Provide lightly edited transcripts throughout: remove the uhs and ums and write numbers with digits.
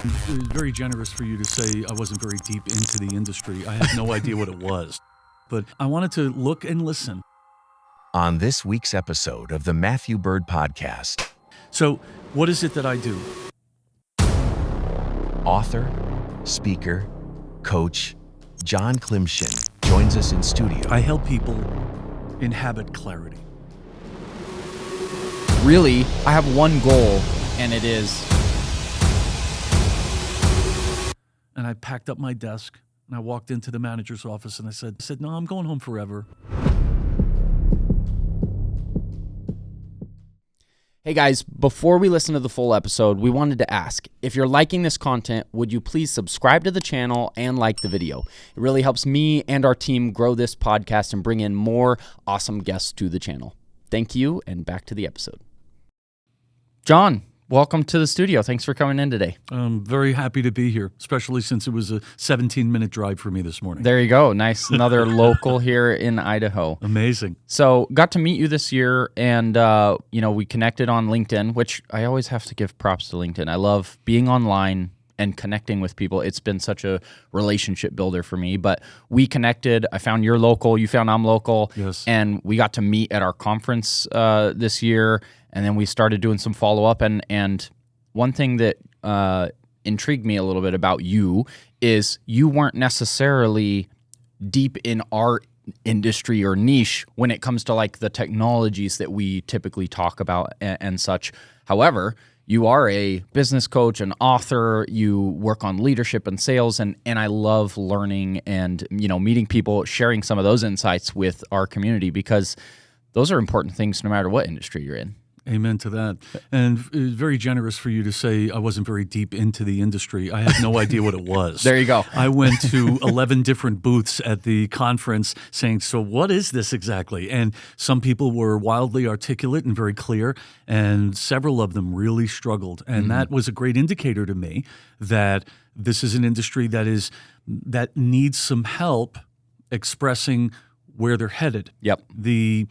It was very generous for you to say I wasn't very deep into the industry. I had no idea what it was. But I wanted to look and listen. On this week's episode of the Matthew Byrd Podcast. So, what is it that I do? Author, speaker, coach, John Klymshyn joins us in studio. I help people inhabit clarity. Really, I have one goal, and it is... And I packed up my desk, and I walked into the manager's office, and I said, no, I'm going home forever. Hey guys, before we listen to the full episode, we wanted to ask, if you're liking this content, would you please subscribe to the channel and like the video? It really helps me and our team grow this podcast and bring in more awesome guests to the channel. Thank you, and back to the episode. John, welcome to the studio. Thanks for coming in today. I'm very happy to be here, especially since it was a 17-minute drive for me this morning. There you go. Nice. Another local here in Idaho. Amazing. So got to meet you this year, and we connected on LinkedIn, which I always have to give props to LinkedIn. I love being online and connecting with people. It's been such a relationship builder for me. But we connected. I found you're local. You found I'm local. Yes. And we got to meet at our conference this year. And then we started doing some follow-up. And one thing that intrigued me a little bit about you is you weren't necessarily deep in our industry or niche when it comes to like the technologies that we typically talk about and such. However, you are a business coach, an author, you work on leadership and sales, and I love learning and meeting people, sharing some of those insights with our community, because those are important things no matter what industry you're in. Amen to that. And it was very generous for you to say I wasn't very deep into the industry. I had no idea what it was. There you go. I went to 11 different booths at the conference saying, so what is this exactly? And some people were wildly articulate and very clear, and several of them really struggled. And that was a great indicator to me that this is an industry that needs some help expressing where they're headed. Yep. The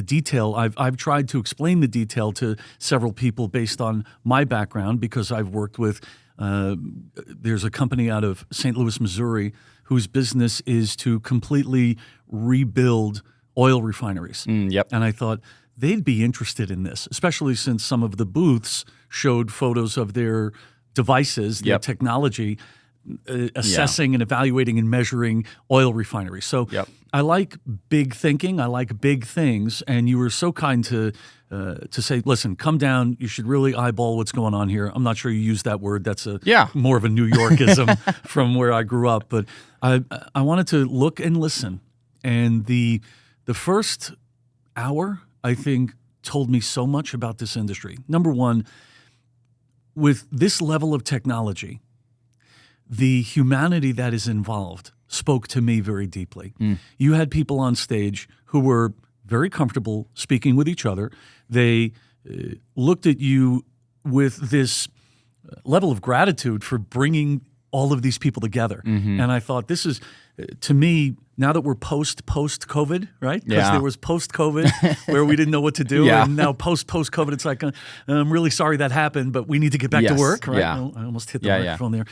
detail, I've tried to explain the detail to several people based on my background, because I've worked with, there's a company out of St. Louis, Missouri, whose business is to completely rebuild oil refineries. Yep. And I thought they'd be interested in this, especially since some of the booths showed photos of their devices, their technology, assessing and evaluating and measuring oil refineries. So I like big thinking. I like big things. And you were so kind to say, listen, come down. You should really eyeball what's going on here. I'm not sure you used that word. That's more of a New Yorkism from where I grew up. But I wanted to look and listen. And the first hour, I think, told me so much about this industry. Number one, with this level of technology, the humanity that is involved spoke to me very deeply. You had people on stage who were very comfortable speaking with each other. They looked at you with this level of gratitude for bringing all of these people together. And I thought, this is, to me, now that we're post-COVID, right? Because there was post-COVID where we didn't know what to do. And now post-COVID, it's like, I'm really sorry that happened, but we need to get back to work, right? I almost hit the microphone there.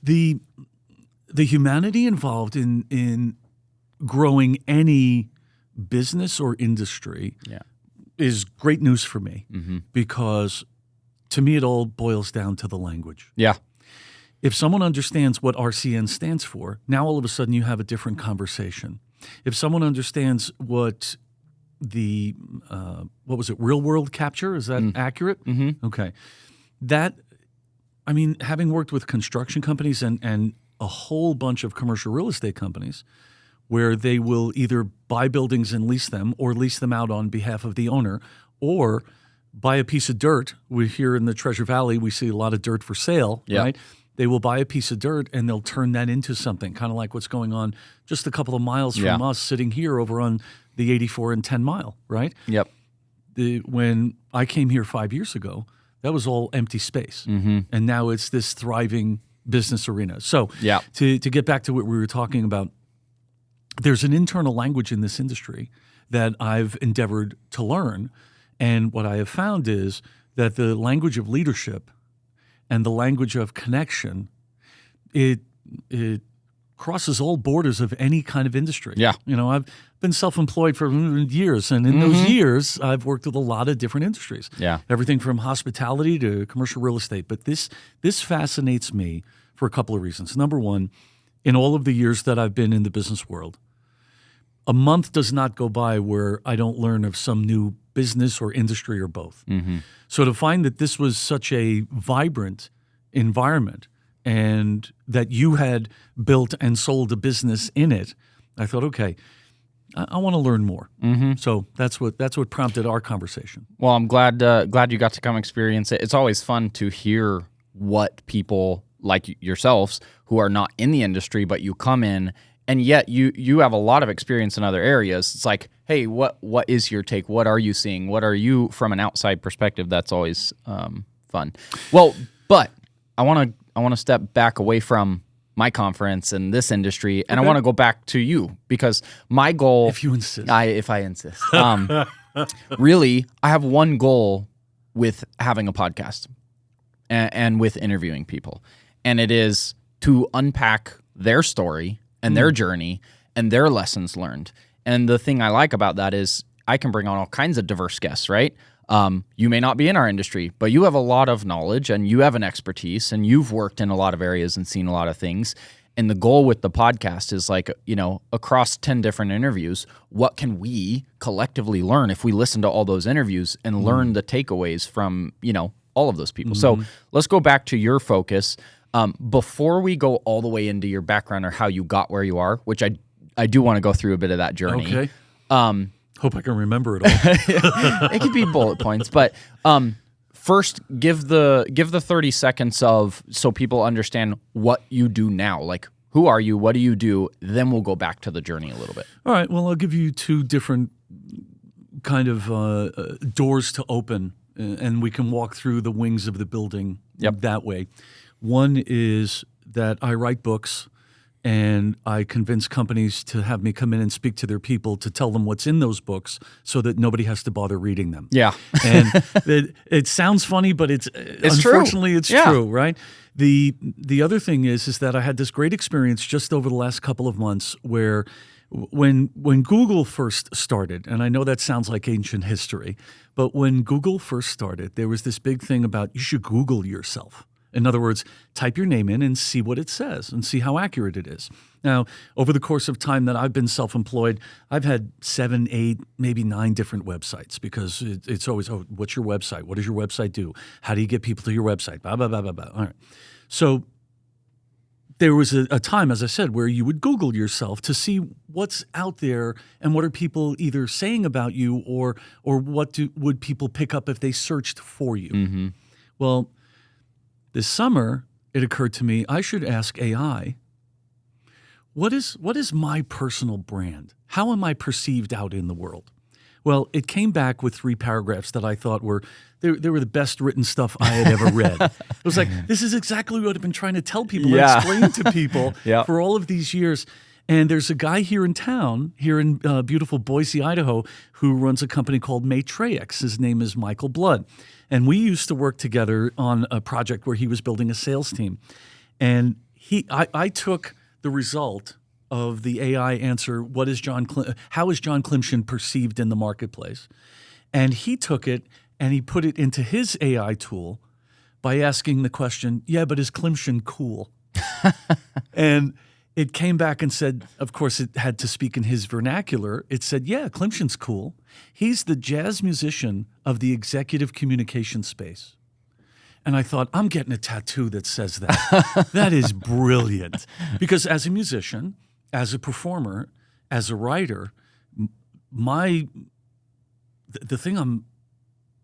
The humanity involved in growing any business or industry is great news for me, because to me, it all boils down to the language. If someone understands what RCN stands for, now all of a sudden you have a different conversation. If someone understands what what was it, real world capture, is that accurate? Okay. Having worked with construction companies and a whole bunch of commercial real estate companies where they will either buy buildings and lease them, or lease them out on behalf of the owner, or buy a piece of dirt. We here in the Treasure Valley, we see a lot of dirt for sale, right? They will buy a piece of dirt and they'll turn that into something, kind of like what's going on just a couple of miles from us, sitting here over on the 84 and 10 mile, right? When I came here 5 years ago, that was all empty space. And now it's this thriving business arena. So to get back to what we were talking about, there's an internal language in this industry that I've endeavored to learn. And what I have found is that the language of leadership and the language of connection, it crosses all borders of any kind of industry. Yeah. I've been self-employed for years, and in those years, I've worked with a lot of different industries. Yeah. Everything from hospitality to commercial real estate. But this fascinates me for a couple of reasons. Number one, in all of the years that I've been in the business world, a month does not go by where I don't learn of some new business or industry or both. So to find that this was such a vibrant environment and that you had built and sold a business in it, I thought, okay, I want to learn more. So that's what prompted our conversation. Well, I'm glad you got to come experience it. It's always fun to hear what people like yourselves who are not in the industry, but you come in, and yet you have a lot of experience in other areas. It's like, hey, what is your take? What are you seeing? What are you from an outside perspective? That's always fun. Well, but I want to step back away from my conference and this industry, and I want to go back to you, because my goal, if you insist, if I insist, really, I have one goal with having a podcast and with interviewing people, and it is to unpack their story and their journey and their lessons learned. And the thing I like about that is I can bring on all kinds of diverse guests, right? You may not be in our industry, but you have a lot of knowledge and you have an expertise and you've worked in a lot of areas and seen a lot of things. And the goal with the podcast is like, across 10 different interviews, what can we collectively learn if we listen to all those interviews and learn the takeaways from, all of those people. So let's go back to your focus. Before we go all the way into your background or how you got where you are, which I do want to go through a bit of that journey. Okay. Hope I can remember it all. It could be bullet points, but first give the 30 seconds so people understand what you do now. Like, who are you? What do you do? Then we'll go back to the journey a little bit. All right. Well, I'll give you two different kind of doors to open, and we can walk through the wings of the building that way. One is that I write books, and I convince companies to have me come in and speak to their people to tell them what's in those books so that nobody has to bother reading them. Yeah. And it sounds funny, but it's unfortunately true. It's true, right? The other thing is that I had this great experience just over the last couple of months where when Google first started, and I know that sounds like ancient history, but when Google first started, there was this big thing about you should Google yourself. In other words, type your name in and see what it says and see how accurate it is. Now, over the course of time that I've been self-employed, I've had 7, 8, maybe 9 different websites because it's always, what's your website? What does your website do? How do you get people to your website? Blah, blah, blah, blah, blah. All right. So there was a time, as I said, where you would Google yourself to see what's out there and what are people either saying about you or what would people pick up if they searched for you. Well, this summer, it occurred to me I should ask AI, what is my personal brand? How am I perceived out in the world? Well, it came back with 3 paragraphs that I thought were the best written stuff I had ever read. It was like, this is exactly what I've been trying to tell people and explain to people for all of these years. And there's a guy here in town, here in beautiful Boise, Idaho, who runs a company called Matrix. His name is Michael Blood. And we used to work together on a project where he was building a sales team. And I took the result of the AI answer, how is John Klymshyn perceived in the marketplace? And he took it and he put it into his AI tool by asking the question, but is Klymshyn cool? And it came back and said, of course, it had to speak in his vernacular. It said, Klymshyn's cool. He's the jazz musician of the executive communication space. And I thought, I'm getting a tattoo that says that. That is brilliant. Because as a musician, as a performer, as a writer, the thing I'm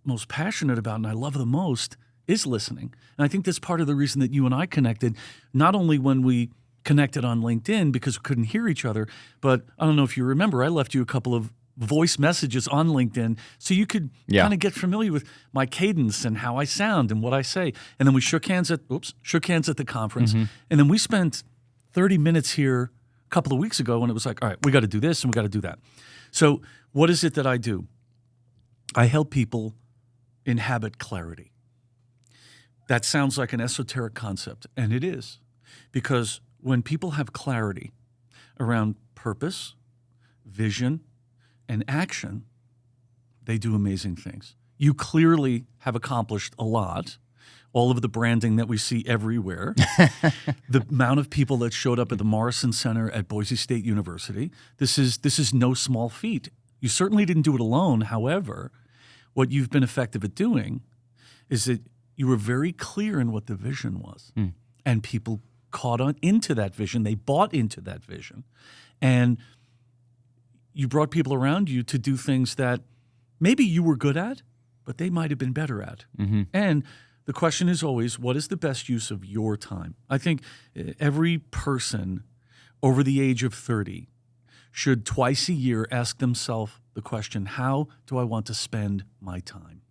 most passionate about and I love the most is listening. And I think that's part of the reason that you and I connected, not only when we connected on LinkedIn because we couldn't hear each other, but I don't know if you remember, I left you a couple of voice messages on LinkedIn so you could kind of get familiar with my cadence and how I sound and what I say. And then we shook hands at the conference. And then we spent 30 minutes here a couple of weeks ago and it was like, all right, we got to do this and we got to do that. So what is it that I do? I help people inhabit clarity. That sounds like an esoteric concept, and it is. Because when people have clarity around purpose, vision, and action, they do amazing things. You clearly have accomplished a lot. All of the branding that we see everywhere, the amount of people that showed up at the Morrison Center at Boise State University, this is no small feat. You certainly didn't do it alone. However, what you've been effective at doing is that you were very clear in what the vision was, and people caught on into that vision. They bought into that vision, and you brought people around you to do things that maybe you were good at, but they might have been better at. And the question is always, what is the best use of your time? I think every person over the age of 30 should twice a year ask themselves the question, how do I want to spend my time?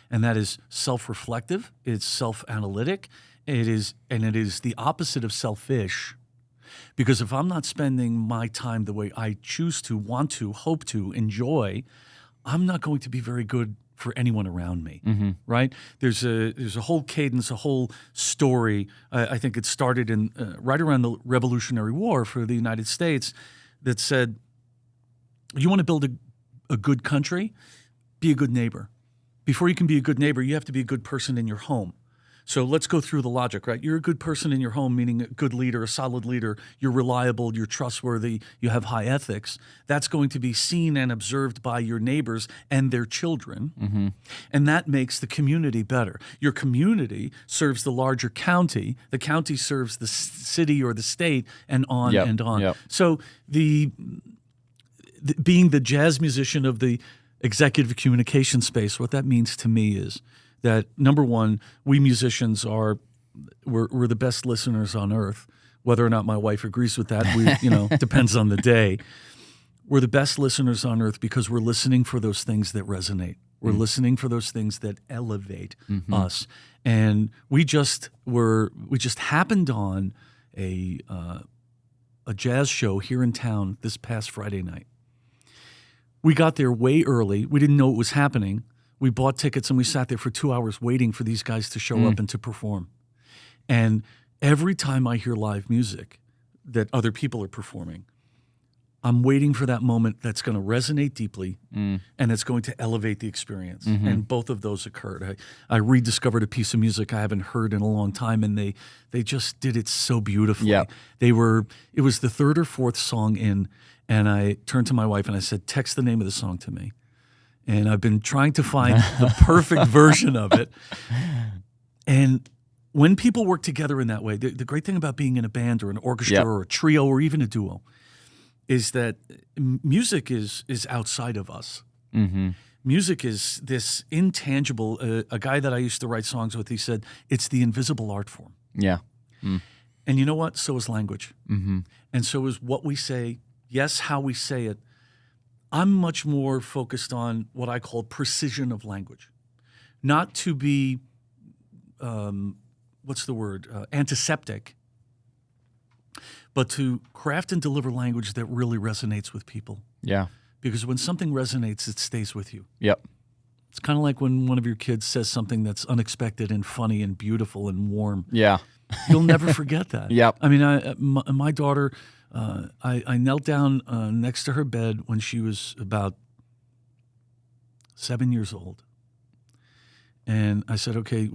And that is self-reflective, it's self-analytic, it is the opposite of selfish. Because if I'm not spending my time the way I choose to, want to, hope to, enjoy, I'm not going to be very good for anyone around me, right? There's a whole cadence, a whole story. I think it started in right around the Revolutionary War for the United States that said, you want to build a good country, be a good neighbor. Before you can be a good neighbor, you have to be a good person in your home. So let's go through the logic, right? You're a good person in your home, meaning a good leader, a solid leader. You're reliable, you're trustworthy, you have high ethics. That's going to be seen and observed by your neighbors and their children. And that makes the community better. Your community serves the larger county. The county serves the city or the state, and on and on. So being the jazz musician of the executive communication space, what that means to me is that, number one, we musicians we're the best listeners on earth. Whether or not my wife agrees with that, depends on the day. We're the best listeners on earth because we're listening for those things that resonate. We're listening for those things that elevate us. And we just happened on a jazz show here in town this past Friday night. We got there way early. We didn't know it was happening. We bought tickets and we sat there for 2 hours waiting for these guys to show up and to perform. And every time I hear live music that other people are performing, I'm waiting for that moment that's going to resonate deeply and it's going to elevate the experience. And both of those occurred. I rediscovered a piece of music I haven't heard in a long time, and they just did it so beautifully. It was the third or fourth song in, and I turned to my wife and I said, text the name of the song to me. And I've been trying to find the perfect version of it. And when people work together in that way, the great thing about being in a band or an orchestra or a trio or even a duo is that music is outside of us. Music is this intangible, a guy that I used to write songs with, he said, it's the invisible art form. And you know what? So is language. And so is what we say, yes, how we say it. I'm much more focused on what I call precision of language. Not to be, antiseptic, but to craft and deliver language that really resonates with people. Because when something resonates, it stays with you. It's kind of like when one of your kids says something that's unexpected and funny and beautiful and warm. You'll never forget that. I mean, my daughter, I knelt down next to her bed when she was about 7 years old. And I said, okay,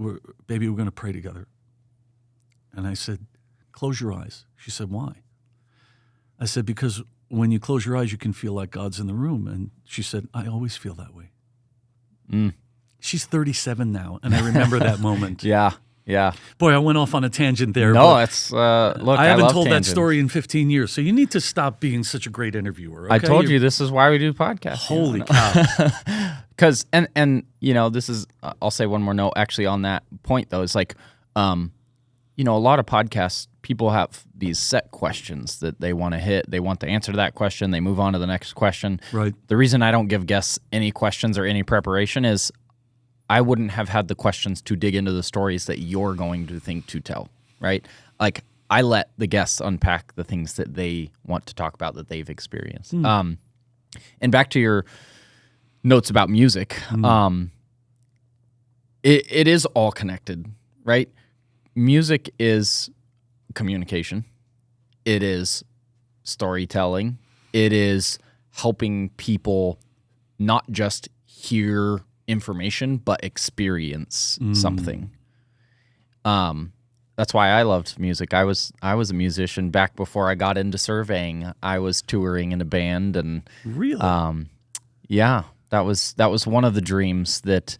baby, we're going to pray together. And I said, close your eyes. She said, why? I said, because when you close your eyes, you can feel like God's in the room. And she said, I always feel that way. She's 37 now, and I remember that moment. Boy, I went off on a tangent there. No, it's look. I haven't told tangents. that story in 15 years, so you need to stop being such a great interviewer. Okay? I told you this is why we do podcasts. Holy cow! Because and this is I'll say one more note actually on that point though. It's like a lot of podcasts, people have these set questions that they want to hit. They want the answer to that question. They move on to the next question. Right. The reason I don't give guests any questions or any preparation is I wouldn't have had the questions to dig into the stories that you're going to think to tell, right? Like, I let the guests unpack the things that they want to talk about that they've experienced. And back to your notes about music, it is all connected. right? Music is communication. It is storytelling. It is helping people not just hear information, but experience something. That's why I loved music. I was a musician back before I got into surveying. I was touring in a band, and Really? yeah, that was one of the dreams that,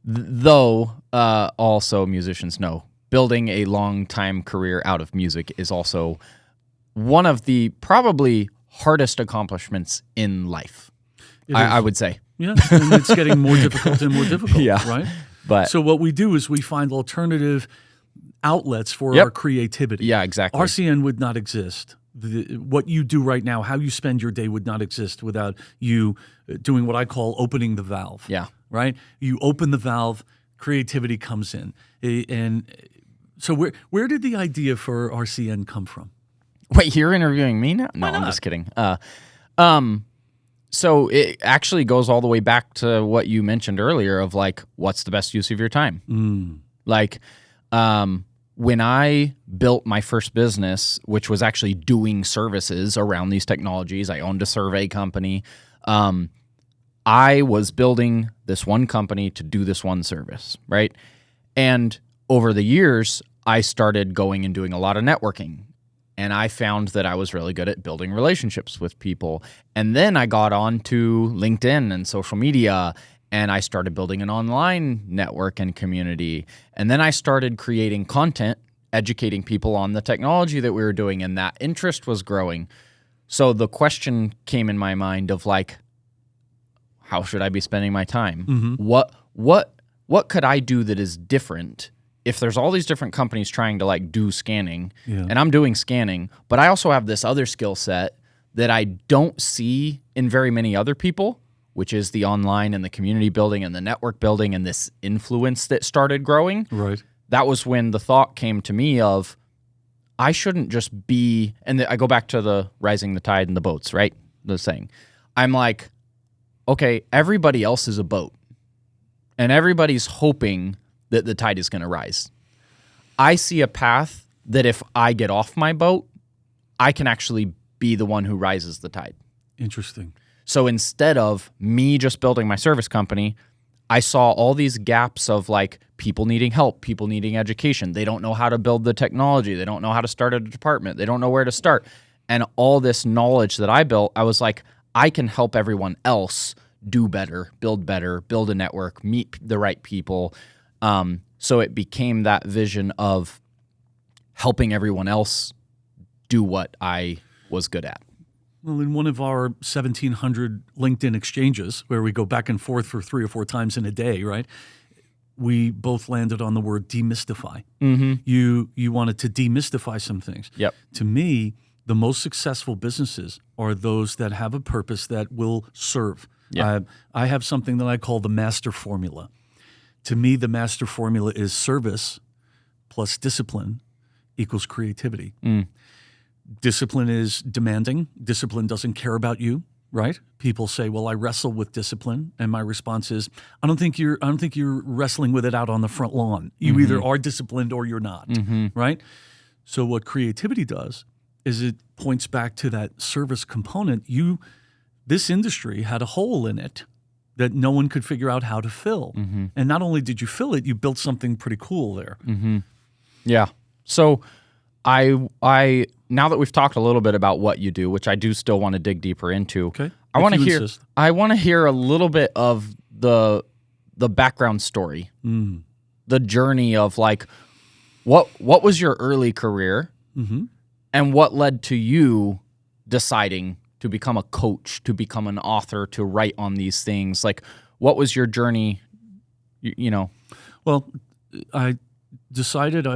though also musicians know, building a long-time career out of music is also one of the probably hardest accomplishments in life, I would say. Yeah, and it's getting more difficult and more difficult, Yeah. right? But So what we do is we find alternative outlets for Yep. our creativity. yeah, exactly. RCN would not exist. What you do right now, how you spend your day would not exist without you doing what I call opening the valve. Yeah. Right? You open the valve, creativity comes in. And so where did the idea for RCN come from? Wait, you're interviewing me now? No, I'm just kidding. So it actually goes all the way back to what you mentioned earlier of like, what's the best use of your time? Like, when I built my first business, which was actually doing services around these technologies, I owned a survey company. I was building this one company to do this one service, right? And over the years, I started going and doing a lot of networking. And I found that I was really good at building relationships with people. And then I got on to LinkedIn and social media, and I started building an online network and community. And then I started creating content, educating people on the technology that we were doing, and that interest was growing. So the question came in my mind of like, how should I be spending my time? What could I do that is different if there's all these different companies trying to like do scanning, and I'm doing scanning, but I also have this other skill set that I don't see in very many other people, which is the online and the community building and the network building and this influence that started growing. Right. That was when the thought came to me of, I shouldn't just be, and I go back to the rising the tide and the boats, right? The saying. I'm like, okay, everybody else is a boat, and everybody's hoping that the tide is going to rise. I see a path that if I get off my boat, I can actually be the one who rises the tide. Interesting. So instead of me just building my service company, I saw all these gaps of like people needing help, people needing education. They don't know how to build the technology. They don't know how to start a department. They don't know where to start. And all this knowledge that I built, I was like, I can help everyone else do better, build a network, meet the right people. So it became that vision of helping everyone else do what I was good at. Well, in one of our 1,700 LinkedIn exchanges, where we go back and forth for 3 or 4 times in a day, right? We both landed on the word demystify. You wanted to demystify some things. Yep. To me, the most successful businesses are those that have a purpose that will serve. Yep. I have something that I call the master formula. To me, the master formula is service plus discipline equals creativity. Discipline is demanding. Discipline doesn't care about you, right? People say, "Well, I wrestle with discipline," and my response is, "I don't think you're wrestling with it out on the front lawn. You either are disciplined or you're not, right?" So what creativity does is it points back to that service component. This industry had a hole in it that no one could figure out how to fill. And not only did you fill it, you built something pretty cool there. Yeah. So I now that we've talked a little bit about what you do, which I do still want to dig deeper into, Okay. I want to If you hear insist. I want to hear a little bit of the background story. The journey of like what was your early career and what led to you deciding to become a coach, to become an author, to write on these things? Like, what was your journey, you know? Well, I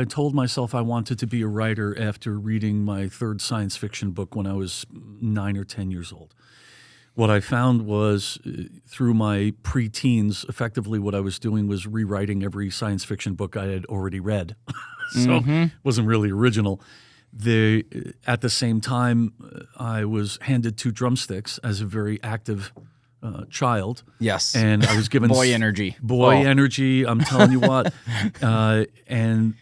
told myself I wanted to be a writer after reading my 3rd science fiction book when I was 9 or 10 years old. What I found was through my preteens, effectively what I was doing was rewriting every science fiction book I had already read. So it wasn't really original. At the same time, I was handed 2 drumsticks as a very active child. Yes. And I was given boy energy. Boy energy. I'm telling you what. And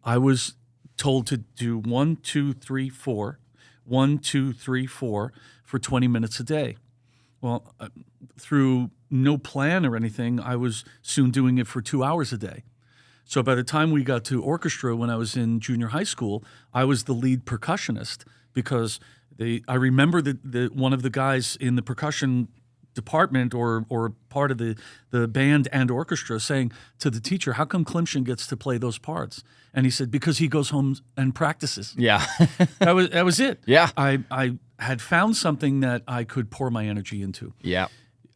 I was told to do 1, 2, 3, 4, 1, 2, 3, 4 for 20 minutes a day. Well, through no plan or anything, I was soon doing it for 2 hours a day. So by the time we got to orchestra when I was in junior high school, I was the lead percussionist because I remember that one of the guys in the percussion department or part of the band and orchestra saying to the teacher, how come Klymshyn gets to play those parts? And he said, because he goes home and practices. Yeah. That was it. Yeah. I had found something that I could pour my energy into. Yeah.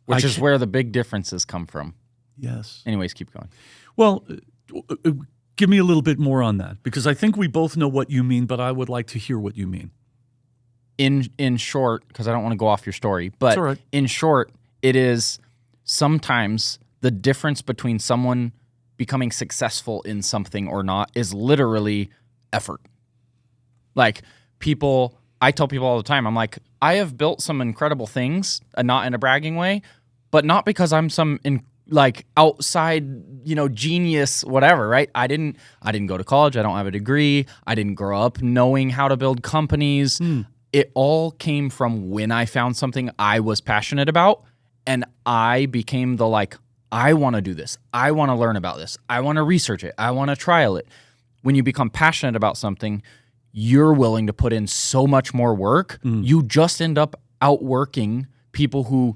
Which is where the big differences come from. Yes. Anyways, keep going. Well, give me a little bit more on that, because I think we both know what you mean, but I would like to hear what you mean. In short, because I don't want to go off your story, but It's all right. in short, it is sometimes the difference between someone becoming successful in something or not is literally effort. Like I tell people all the time, I'm like, I have built some incredible things, not in a bragging way, but not because I'm some outside, genius, whatever, right? I didn't go to college. I don't have a degree. I didn't grow up knowing how to build companies. It all came from when I found something I was passionate about, and I became I want to do this. I want to learn about this. I want to research it. I want to trial it. When you become passionate about something, you're willing to put in so much more work. You just end up outworking people who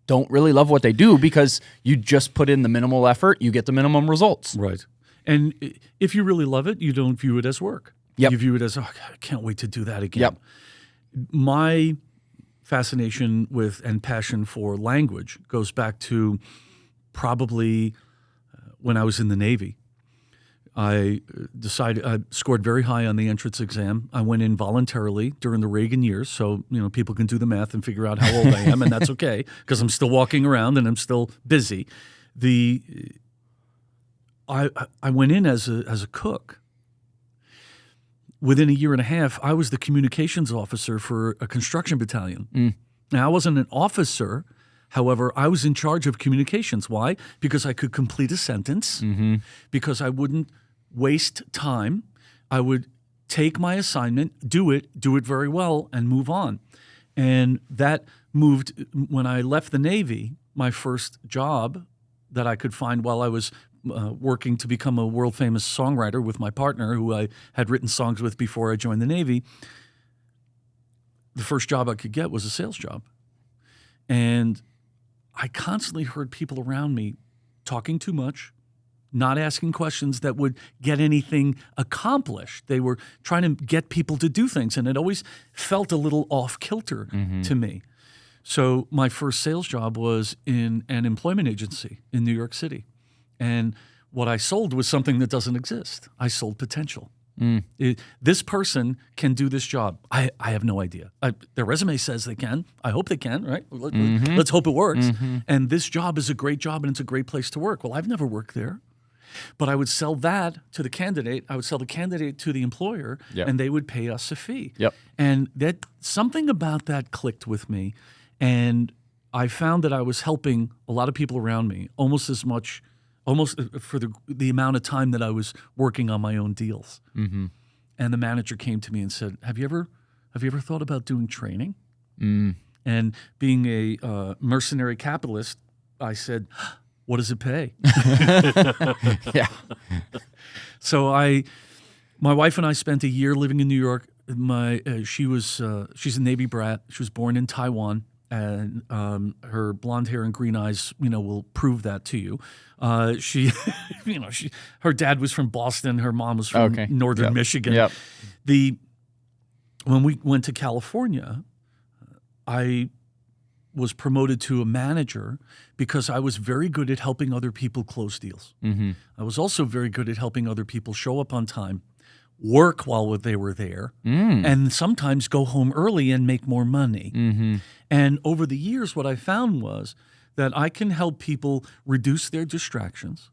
don't really love what they do because you just put in the minimal effort, you get the minimum results. Right. And if you really love it, you don't view it as work. Yep. You view it as, I can't wait to do that again. Yep. My fascination with and passion for language goes back to probably when I was in the Navy. I scored very high on the entrance exam. I went in voluntarily during the Reagan years, so people can do the math and figure out how old I am, and that's okay because I'm still walking around and I'm still busy. I went in as a cook. Within a year and a half, I was the communications officer for a construction battalion. Now, I wasn't an officer. However, I was in charge of communications. Why? Because I could complete a sentence, because I wouldn't waste time. I would take my assignment, do it very well, and move on. And that moved, when I left the Navy, my first job that I could find while I was working to become a world-famous songwriter with my partner, who I had written songs with before I joined the Navy, the first job I could get was a sales job. And I constantly heard people around me talking too much, not asking questions that would get anything accomplished. They were trying to get people to do things, and it always felt a little off-kilter to me. So my first sales job was in an employment agency in New York City. And what I sold was something that doesn't exist. I sold potential. This person can do this job. I have no idea. Their resume says they can. I hope they can, right? Let's hope it works. And this job is a great job, and it's a great place to work. Well, I've never worked there. But I would sell that to the candidate. I would sell the candidate to the employer, and they would pay us a fee. And that something about that clicked with me. And I found that I was helping a lot of people around me almost for the amount of time that I was working on my own deals. And the manager came to me and said, have you ever thought about doing training? And being a mercenary capitalist, I said, what does it pay? Yeah. So my wife and I spent a year living in New York. She's a Navy brat. She was born in Taiwan. And her blonde hair and green eyes, will prove that to you. Her dad was from Boston. Her mom was from northern Michigan. When we went to California, I was promoted to a manager because I was very good at helping other people close deals. I was also very good at helping other people show up on time, work while they were there, and sometimes go home early and make more money. And over the years, what I found was that I can help people reduce their distractions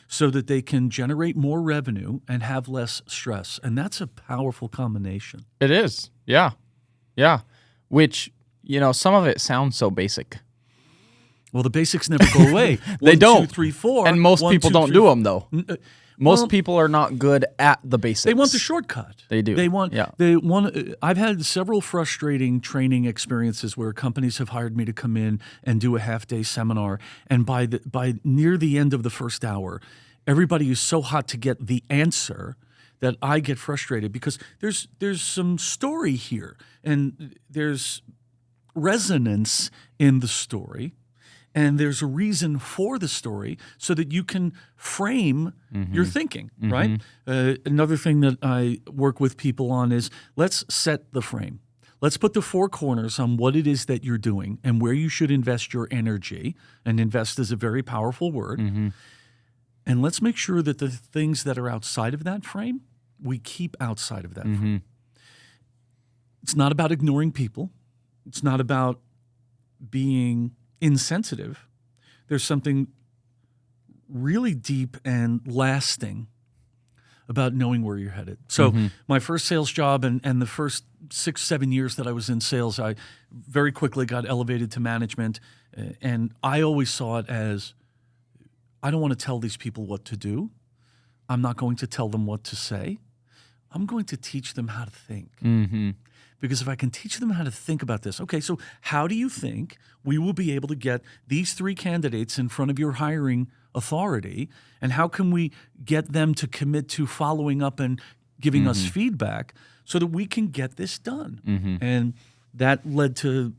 so that they can generate more revenue and have less stress. And that's a powerful combination. It is. Yeah. Yeah. Which, some of it sounds so basic. Well, the basics never go away. They 1, don't. 2, 3, 4. And most 1, people 2, don't 3, do them, though. Most well, people are not good at the basics. They want the shortcut. They do. They want. Yeah. They want. I've had several frustrating training experiences where companies have hired me to come in and do a half-day seminar, and by near the end of the first hour, everybody is so hot to get the answer that I get frustrated because there's some story here and there's resonance in the story. And there's a reason for the story so that you can frame your thinking, right? Another thing that I work with people on is let's set the frame. Let's put the 4 corners on what it is that you're doing and where you should invest your energy. And invest is a very powerful word. And let's make sure that the things that are outside of that frame, we keep outside of that frame. It's not about ignoring people. It's not about being insensitive. There's something really deep and lasting about knowing where you're headed. So my first sales job and the first 6-7 years that I was in sales, I very quickly got elevated to management. And I always saw it as, I don't want to tell these people what to do. I'm not going to tell them what to say. I'm going to teach them how to think. Because if I can teach them how to think about this, okay, so how do you think we will be able to get these 3 candidates in front of your hiring authority, and how can we get them to commit to following up and giving us feedback so that we can get this done? And that led to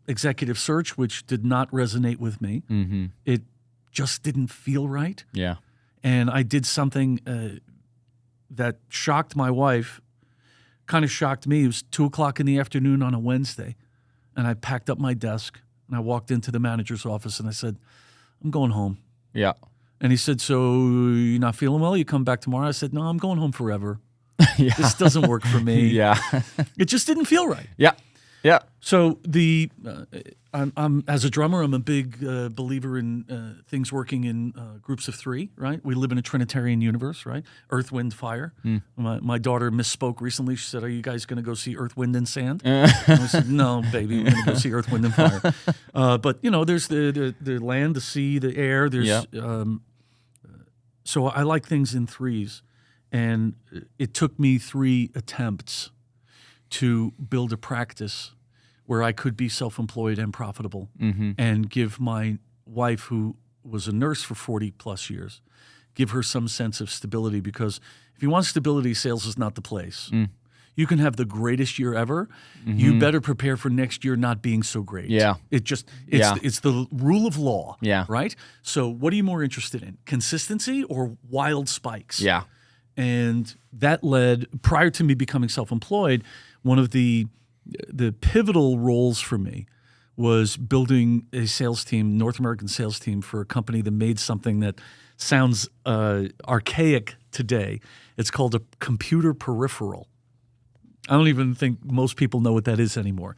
executive search, which did not resonate with me. It just didn't feel right. Yeah. And I did something that shocked my wife, kind of shocked me. It was 2:00 in the afternoon on a Wednesday, and I packed up my desk and I walked into the manager's office and I said, I'm going home. Yeah. And he said, so you're not feeling well? You come back tomorrow? I said, no, I'm going home forever. This doesn't work for me. Yeah. It just didn't feel right. Yeah. Yeah. So I'm as a drummer, I'm a big believer in things working in groups of 3, right? We live in a Trinitarian universe, right? Earth, wind, fire. My daughter misspoke recently. She said, are you guys going to go see Earth, Wind, and Sand? And I said, no, baby, we're going to go see Earth, Wind, and Fire. But, you know, there's the land, the sea, the air. There's so I like things in 3s. And it took me 3 attempts to build a practice where I could be self-employed and profitable and give my wife, who was a nurse for 40 plus years, give her some sense of stability. Because if you want stability, sales is not the place. You can have the greatest year ever. You better prepare for next year not being so great. Yeah. It's the rule of law. Yeah. Right? So what are you more interested in? Consistency or wild spikes? Yeah. And that led, prior to me becoming self-employed, one of the pivotal roles for me was building a sales team, North American sales team, for a company that made something that sounds archaic today. It's called a computer peripheral. I don't even think most people know what that is anymore.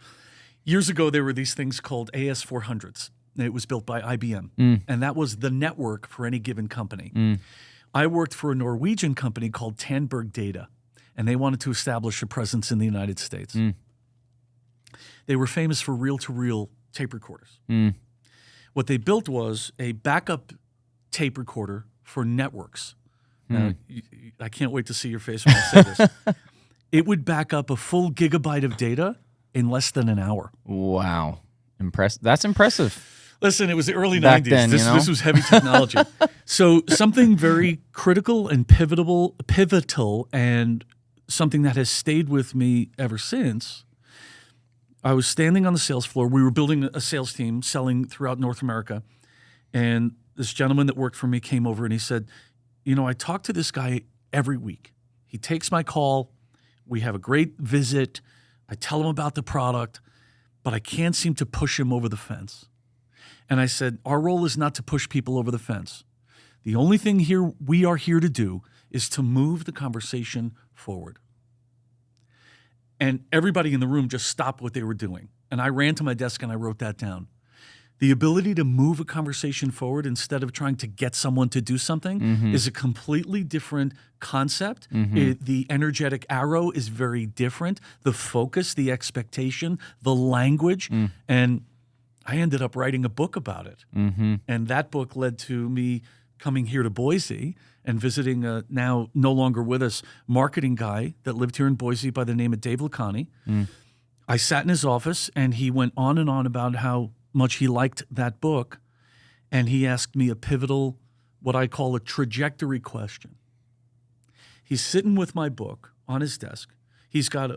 Years ago, there were these things called AS400s. It was built by IBM, and that was the network for any given company. I worked for a Norwegian company called Tandberg Data, and they wanted to establish a presence in the United States. They were famous for reel-to-reel tape recorders. What they built was a backup tape recorder for networks. Now, I can't wait to see your face when I say this. It would back up a full gigabyte of data in less than an hour. Wow. That's impressive. Listen, it was the early Back 90s. then, This was heavy technology. So something very critical and pivotal, and something that has stayed with me ever since. I was standing on the sales floor. We were building a sales team selling throughout North America. And this gentleman that worked for me came over and he said, you know, I talk to this guy every week. He takes my call. We have a great visit. I tell him about the product, but I can't seem to push him over the fence. And I said, our role is not to push people over the fence. The only thing here we are here to do is to move the conversation forward. And everybody in the room just stopped what they were doing. And I ran to my desk and I wrote that down. The ability to move a conversation forward instead of trying to get someone to do something is a completely different concept. The energetic arrow is very different. The focus, the expectation, the language. And I ended up writing a book about it. Mm-hmm. And that book led to me coming here to Boise and visiting a now no longer with us marketing guy that lived here in Boise by the name of Dave Lacani. I sat in his office and he went on and on about how much he liked that book. And he asked me a pivotal, what I call a trajectory question. He's sitting with my book on his desk. He's got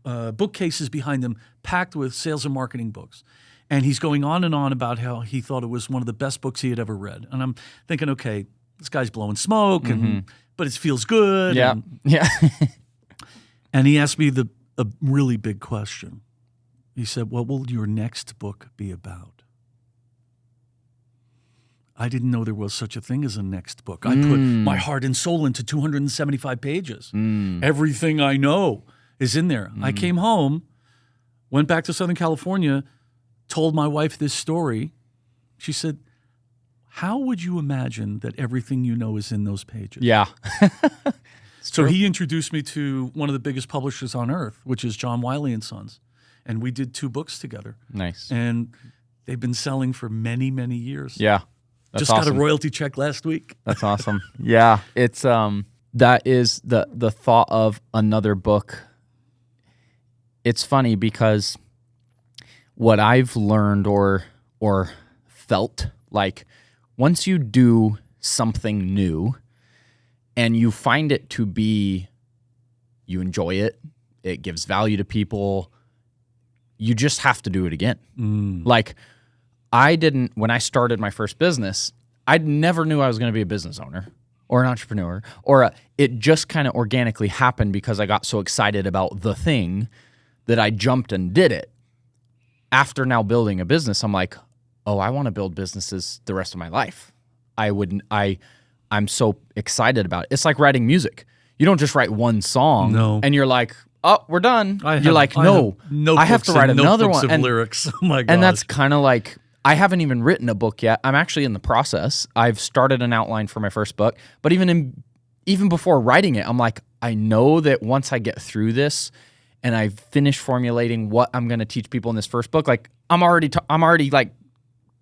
bookcases behind him packed with sales and marketing books. And he's going on and on about how he thought it was one of the best books he had ever read. And I'm thinking, okay, this guy's blowing smoke, but it feels good. Yeah. Yeah. And he asked me a really big question. He said, what will your next book be about? I didn't know there was such a thing as a next book. I put my heart and soul into 275 pages. Everything I know is in there. I came home, went back to Southern California, told my wife this story. She said, how would you imagine that everything you know is in those pages? Yeah. So he introduced me to one of the biggest publishers on earth, which is John Wiley and Sons. And we did 2 books together. Nice. And they've been selling for many, many years. Yeah. That's Just awesome. got a royalty check last week. That's awesome. Yeah. It's that is the thought of another book. It's funny because what I've learned or felt like once you do something new and you find it to be, you enjoy it, it gives value to people, you just have to do it again. Like when I started my first business, I never knew I was going to be a business owner or an entrepreneur, it just kind of organically happened because I got so excited about the thing that I jumped and did it. After now building a business, I'm like, oh, I want to build businesses the rest of my life. I'm so excited about it. It's like writing music. You don't just write one song and you're like, oh, we're done. I have to write another one. And lyrics. Oh my gosh. And that's kind of like, I haven't even written a book yet. I'm actually in the process. I've started an outline for my first book, but even before writing it, I'm like, I know that once I get through this and I finish formulating what I'm going to teach people in this first book, like I'm already like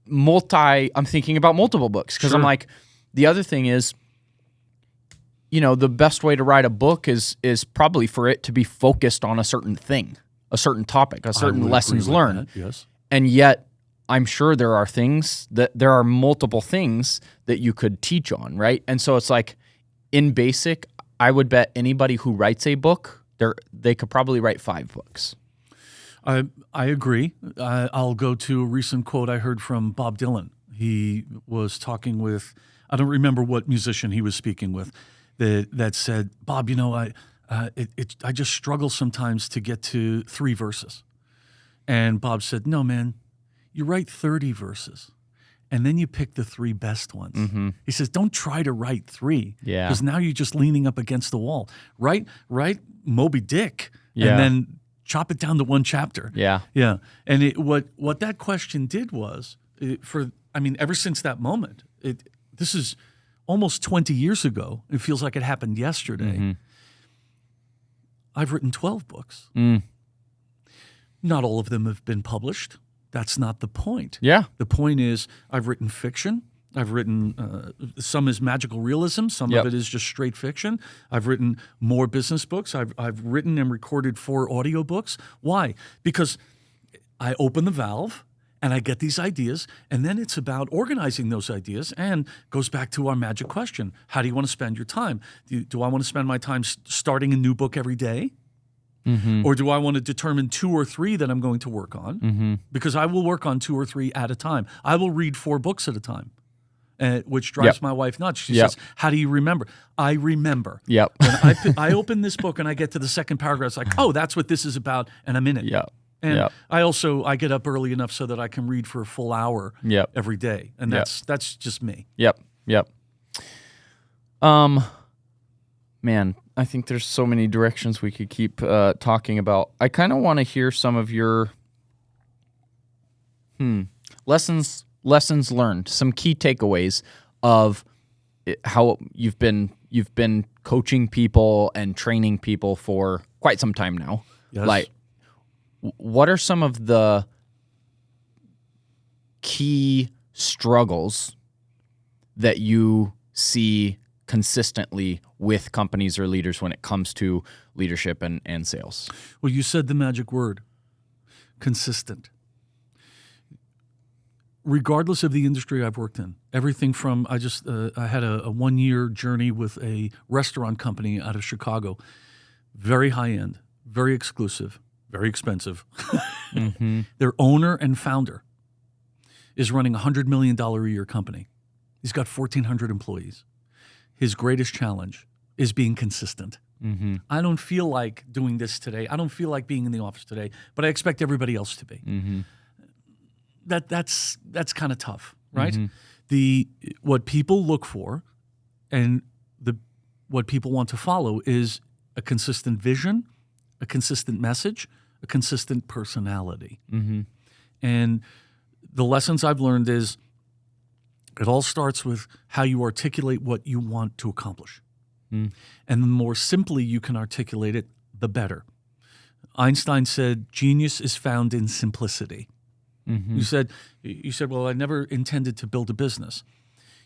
I'm thinking about multiple books because I'm like, the other thing is, the best way to write a book is probably for it to be focused on a certain thing, a certain topic, a certain lessons learned. Yes. And yet I'm sure there are multiple things that you could teach on, right? And so it's like, in basic, I would bet anybody who writes a book, they could probably write 5 books. I agree. I'll go to a recent quote I heard from Bob Dylan. He was talking with, I don't remember what musician he was speaking with, that said, Bob, I just struggle sometimes to get to 3 verses. And Bob said, no, man, you write 30 verses. And then you pick the 3 best ones. Mm-hmm. He says, don't try to write 3. Yeah. Because now you're just leaning up against the wall. Write Moby Dick. Yeah. And then chop it down to 1 chapter. Yeah. Yeah. And what that question did was, ever since that moment, this is almost 20 years ago. It feels like it happened yesterday. Mm-hmm. I've written 12 books. Not all of them have been published. That's not the point. Yeah. The point is I've written fiction. I've written, some is magical realism. Some of it is just straight fiction. I've written more business books. I've written and recorded 4 audiobooks. Why? Because I open the valve and I get these ideas, and then it's about organizing those ideas, and goes back to our magic question. How do you want to spend your time? Do I want to spend my time starting a new book every day? Mm-hmm. Or do I want to determine 2 or 3 that I'm going to work on? Mm-hmm. Because I will work on 2 or 3 at a time. I will read 4 books at a time, which drives my wife nuts. She says, how do you remember? I remember. Yep. When I open this book and I get to the second paragraph, it's like, oh, that's what this is about, and I'm in it. Yep. And I get up early enough so that I can read for a full hour every day. And that's just me. Yep. Man, I think there's so many directions we could keep talking about. I kind of want to hear some of your lessons learned, some key takeaways of how you've been coaching people and training people for quite some time now. Yes. Like, what are some of the key struggles that you see consistently with companies or leaders when it comes to leadership and sales? Well, you said the magic word, consistent. Regardless of the industry I've worked in, everything from I had a 1-year journey with a restaurant company out of Chicago, very high end, very exclusive, very expensive. Their owner and founder is running a $100 million a year company. He's got 1,400 employees. His greatest challenge is being consistent. I don't feel like doing this today. I don't feel like being in the office today, but I expect everybody else to be. That's kind of tough, right? What people look for and what people want to follow is a consistent vision, a consistent message, a consistent personality. And the lessons I've learned is it all starts with how you articulate what you want to accomplish. And the more simply you can articulate it, the better. Einstein said, genius is found in simplicity. You said, well, I never intended to build a business.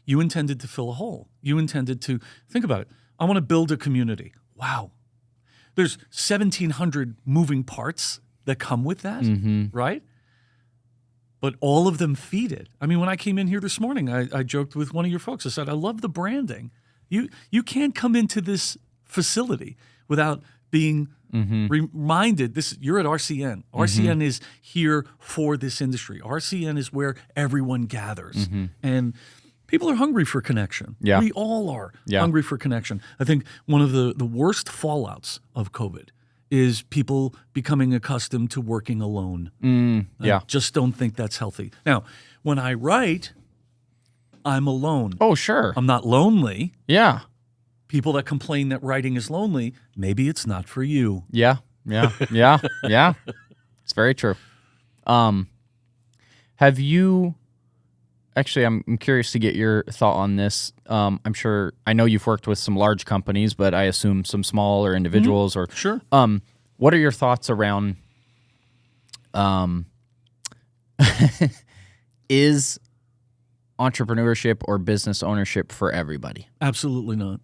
You intended to fill a hole. You intended to, think about it, I want to build a community. Wow. There's 1,700 moving parts that come with that, right? But all of them feed it. I mean, when I came in here this morning, I joked with one of your folks. I said, I love the branding. You can't come into this facility without being reminded, you're at RCN. RCN is here for this industry. RCN is where everyone gathers. And people are hungry for connection. Yeah. We all are hungry for connection. I think one of the worst fallouts of COVID is people becoming accustomed to working alone. I just don't think that's healthy. Now, when I write, I'm alone. Oh, sure. I'm not lonely. Yeah. People that complain that writing is lonely, maybe it's not for you. Yeah. It's very true. Have you... Actually, I'm curious to get your thought on this. I know you've worked with some large companies, but I assume some small or individuals or Sure. What are your thoughts around is entrepreneurship or business ownership for everybody? Absolutely not.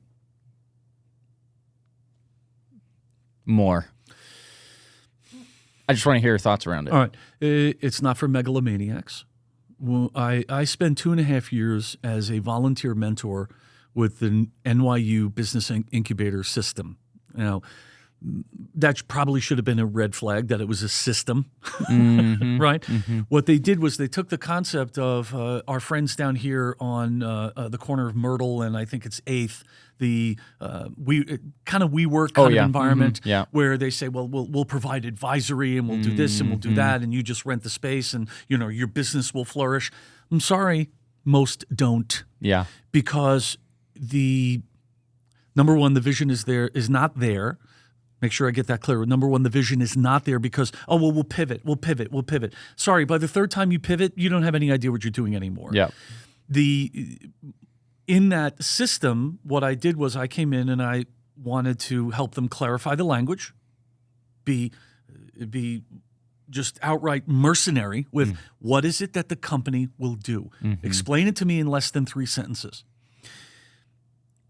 More. I just want to hear your thoughts around it. All right. It's not for megalomaniacs. Well, I spent 2.5 years as a volunteer mentor with the NYU Business Incubator system. Now, that probably should have been a red flag that it was a system, right? What they did was they took the concept of our friends down here on the corner of Myrtle and I think it's 8th, the WeWork kind of environment where they say, well, we'll provide advisory and we'll do this and we'll do that and you just rent the space and your business will flourish. I'm sorry, most don't. Yeah. Because the number one, the vision is not there. Make sure I get that clear. Number one, the vision is not there because, we'll pivot. Sorry, by the third time you pivot, you don't have any idea what you're doing anymore. Yeah. In that system, what I did was I came in and I wanted to help them clarify the language, be just outright mercenary with what is it that the company will do. Explain it to me in less than 3 sentences.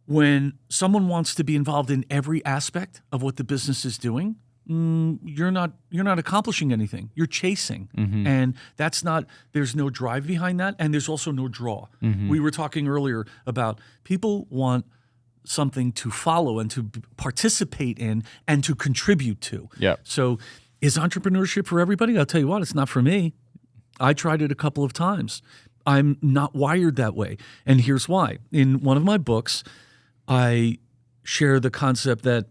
When someone wants to be involved in every aspect of what the business is doing, you're not accomplishing anything. You're chasing, and that's not. There's no drive behind that, and there's also no draw. We were talking earlier about people want something to follow and to participate in and to contribute to. Yeah. So, is entrepreneurship for everybody? I'll tell you what, it's not for me. I tried it a couple of times. I'm not wired that way, and here's why. In one of my books, I share the concept that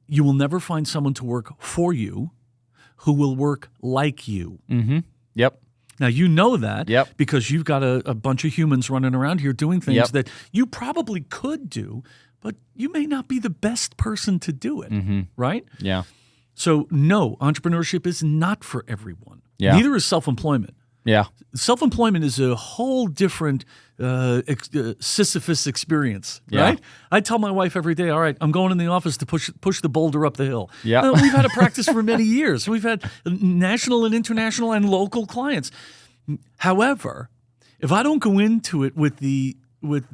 you will never find someone to work for you who will work like you. Yep. Now, you know that Yep. because you've got a bunch of humans running around here doing things that you probably could do, but you may not be the best person to do it, right? Yeah. So, no, entrepreneurship is not for everyone. Yeah. Neither is self-employment. Yeah. Self-employment is a whole different Sisyphus experience, right? I tell my wife every day, all right, I'm going in the office to push the boulder up the hill. Yeah. We've had a practice for many years. We've had national and international and local clients. However, if I don't go into it with the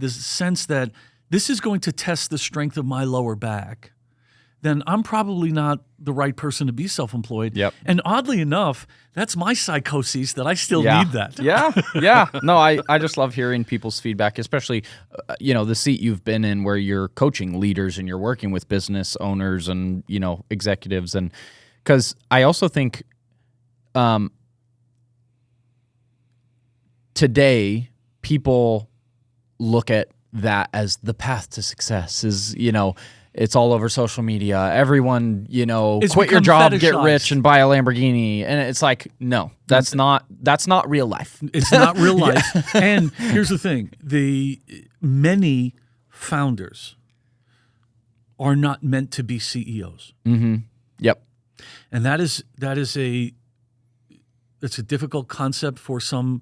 sense that this is going to test the strength of my lower back, then I'm probably not the right person to be self-employed. Yep. And oddly enough, that's my psychosis that I still need that. Yeah. No, I just love hearing people's feedback, especially, the seat you've been in where you're coaching leaders and you're working with business owners and, executives. And because I also think today people look at that as the path to success is, it's all over social media. Everyone, quit your job, get rich, and buy a Lamborghini. And it's like, no, that's not real life. It's not real life. And here's the thing: the many founders are not meant to be CEOs. Mm-hmm. Yep. And it's a difficult concept for some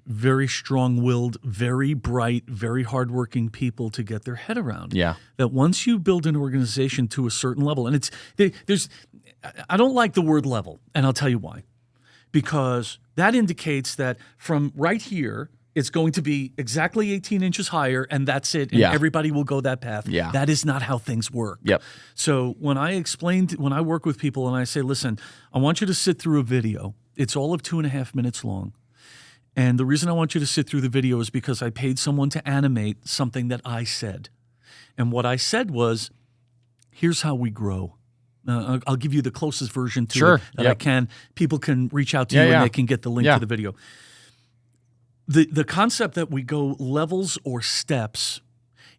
very strong-willed, very bright, very hardworking people to get their head around. Yeah. That once you build an organization to a certain level, and I don't like the word level, and I'll tell you why. Because that indicates that from right here, it's going to be exactly 18 inches higher, and that's it, and everybody will go that path. Yeah. That is not how things work. Yep. So when I work with people and I say, listen, I want you to sit through a video. It's all of 2.5 minutes long. And the reason I want you to sit through the video is because I paid someone to animate something that I said. And what I said was, here's how we grow. I'll give you the closest version to it that I can. People can reach out to you and they can get the link to the video. The concept that we go levels or steps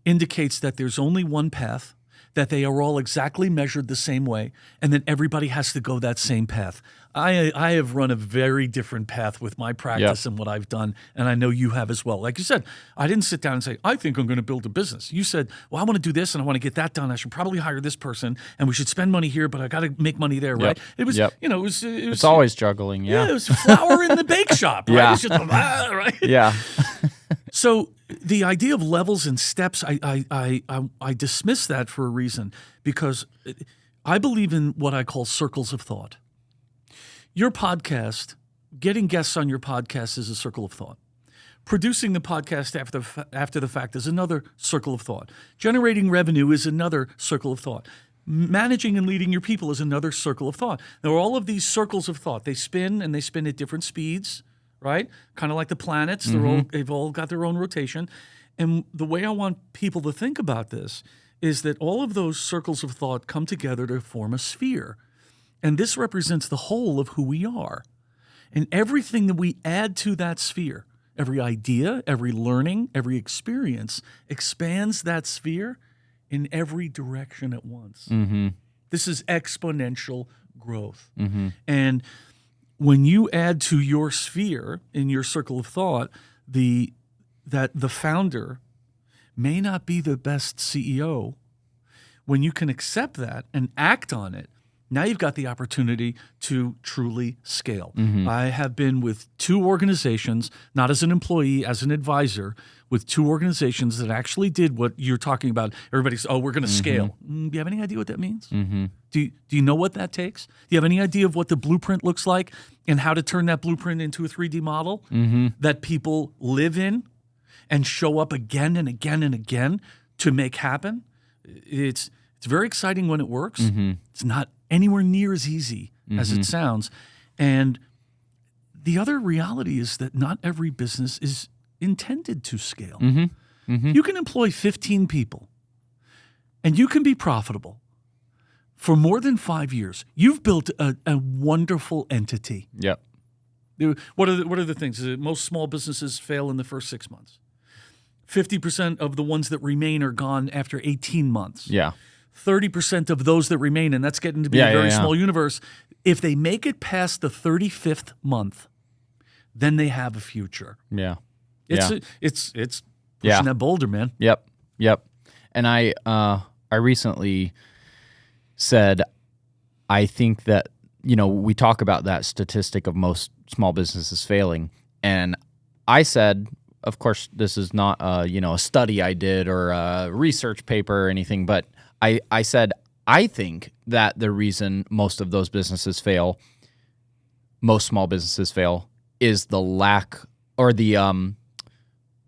indicates that there's only one path, that they are all exactly measured the same way, and that everybody has to go that same path. I have run a very different path with my practice and what I've done, and I know you have as well. Like you said, I didn't sit down and say, I think I'm going to build a business. You said, well, I want to do this and I want to get that done. I should probably hire this person, and we should spend money here, but I got to make money there, right? It was, it's always juggling, Yeah, it was flour in the bake shop, right? Yeah. It's just, right? Yeah. So the idea of levels and steps, I dismiss that for a reason, because I believe in what I call circles of thought. Your podcast, getting guests on your podcast is a circle of thought. Producing the podcast after the fact is another circle of thought. Generating revenue is another circle of thought. Managing and leading your people is another circle of thought. There are all of these circles of thought. They spin, and they spin at different speeds, right? Kind of like the planets. They've all got their own rotation. And the way I want people to think about this is that all of those circles of thought come together to form a sphere. And this represents the whole of who we are. And everything that we add to that sphere, every idea, every learning, every experience, expands that sphere in every direction at once. Mm-hmm. This is exponential growth. Mm-hmm. And when you add to your sphere in your circle of thought, that the founder may not be the best CEO, when you can accept that and act on it, now you've got the opportunity to truly scale. Mm-hmm. I have been with 2 organizations, not as an employee, as an advisor, with 2 organizations that actually did what you're talking about. Everybody's, we're going to scale. Do you have any idea what that means? Mm-hmm. Do you know what that takes? Do you have any idea of what the blueprint looks like and how to turn that blueprint into a 3D model that people live in and show up again and again and again to make happen? It's very exciting when it works. Mm-hmm. It's not anywhere near as easy as it sounds. And the other reality is that not every business is intended to scale. Mm-hmm. Mm-hmm. You can employ 15 people and you can be profitable for more than 5 years. You've built a wonderful entity. Yep. What are the things? Most small businesses fail in the first 6 months. 50% of the ones that remain are gone after 18 months. Yeah. 30% of those that remain, and that's getting to be a very small universe, if they make it past the 35th month, then they have a future. Yeah. It's pushing that boulder, man. Yep. And I recently said, I think that, we talk about that statistic of most small businesses failing. And I said, of course, this is not a study I did or a research paper or anything, but I said, I think that the reason most small businesses fail is the lack or the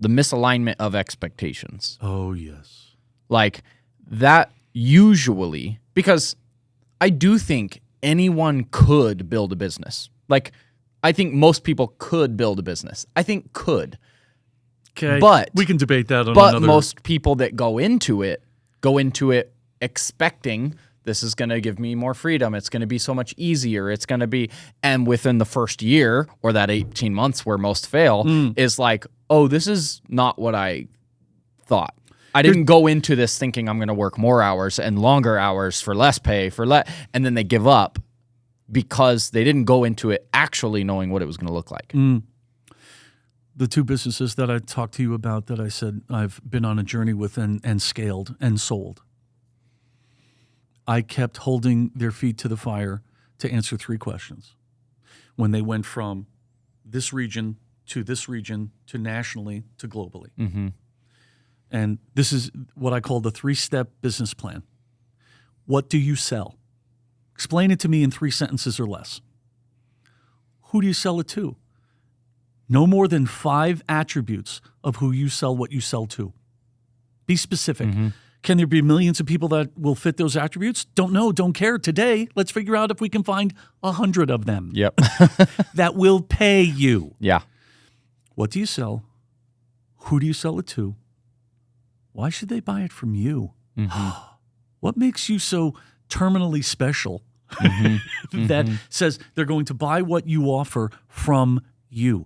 misalignment of expectations. Oh, yes. Like that usually, because I do think anyone could build a business. Like I think most people could build a business. I think could. Okay. But we can debate that on But another. most people that go into it expecting this is going to give me more freedom. It's going to be so much easier. It's going to be, and within the first year or that 18 months where most fail is like, oh, this is not what I thought. I didn't go into this thinking I'm going to work more hours and longer hours for less pay, and then they give up because they didn't go into it actually knowing what it was going to look like. The two businesses that I talked to you about that I said I've been on a journey with and scaled and sold, I kept holding their feet to the fire to answer 3 questions. When they went from this region to nationally to globally. Mm-hmm. And this is what I call the 3-step business plan. What do you sell? Explain it to me in 3 sentences or less. Who do you sell it to? No more than 5 attributes of who you sell what you sell to. Be specific. Mm-hmm. Can there be millions of people that will fit those attributes? Don't know, don't care. Today, let's figure out if we can find 100 of them. Yep. that will pay you. Yeah. What do you sell? Who do you sell it to? Why should they buy it from you? Mm-hmm. What makes you so terminally special that says they're going to buy what you offer from you?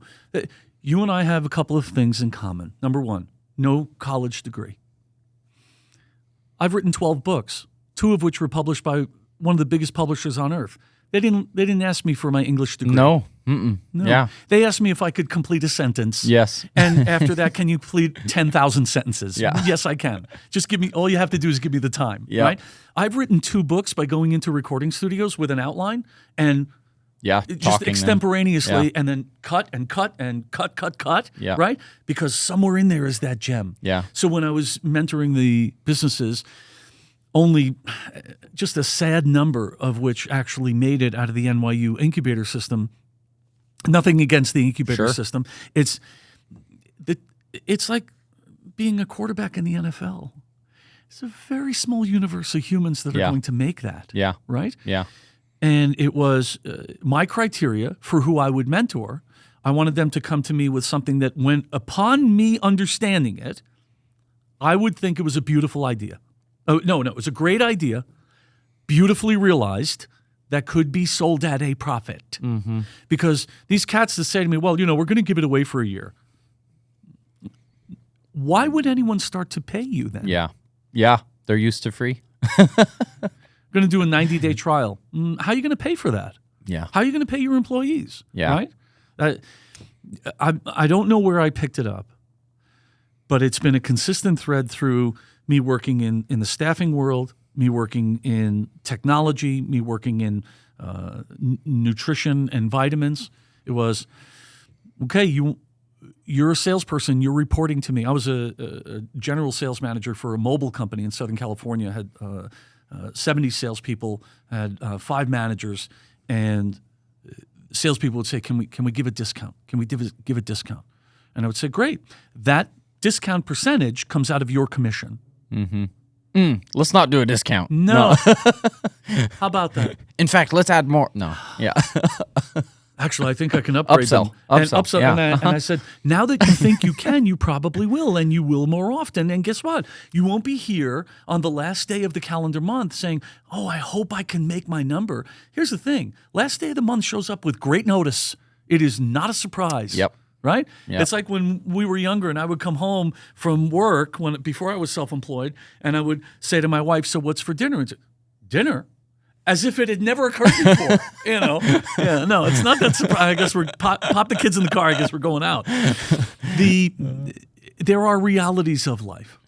You and I have a couple of things in common. Number 1, no college degree. I've written 12 books, 2 of which were published by one of the biggest publishers on earth. They didn't ask me for my English degree. No. Mm-mm. No. Yeah. They asked me if I could complete a sentence. Yes. And after that, can you complete 10,000 sentences? Yeah. Yes, I can. Just give me, all you have to do is give me the time. Yeah. Right? I've written 2 books by going into recording studios with an outline and just extemporaneously and then cut and cut and cut. Yeah. Right? Because somewhere in there is that gem. Yeah. So when I was mentoring the businesses, only just a sad number of which actually made it out of the NYU incubator system. Nothing against the incubator system. It's like being a quarterback in the NFL. It's a very small universe of humans that are going to make that. Yeah. Right? Yeah. And it was my criteria for who I would mentor. I wanted them to come to me with something that, when upon me understanding it, I would think it was a beautiful idea. Oh, no, it was a great idea, beautifully realized, that could be sold at a profit. Mm-hmm. Because these cats that say to me, well, we're going to give it away for a year. Why would anyone start to pay you then? Yeah. Yeah. They're used to free. Going to do a 90-day trial. How are you going to pay for that? Yeah. How are you going to pay your employees? Yeah. Right? I don't know where I picked it up, but it's been a consistent thread through me working in the staffing world, me working in technology, me working in nutrition and vitamins. It was, okay, you're a salesperson, you're reporting to me. I was a general sales manager for a mobile company in Southern California, had 70 salespeople, had 5 managers, and salespeople would say, can we give a discount? Can we give a discount? And I would say, great. That discount percentage comes out of your commission. Mm-hmm. Let's not do a discount. No. How about that? In fact, let's add more. No. Yeah. Actually, I think I can upgrade them. Upsell. Yeah. And I said, now that you think you can, you probably will, and you will more often. And guess what? You won't be here on the last day of the calendar month saying, oh, I hope I can make my number. Here's the thing. Last day of the month shows up with great notice. It is not a surprise. Yep. Right? Yep. It's like when we were younger and I would come home from work before I was self-employed, and I would say to my wife, so what's for dinner? And say, dinner? As if it had never occurred before, Yeah, no, it's not that surprising. I guess we're pop the kids in the car. I guess we're going out. There are realities of life.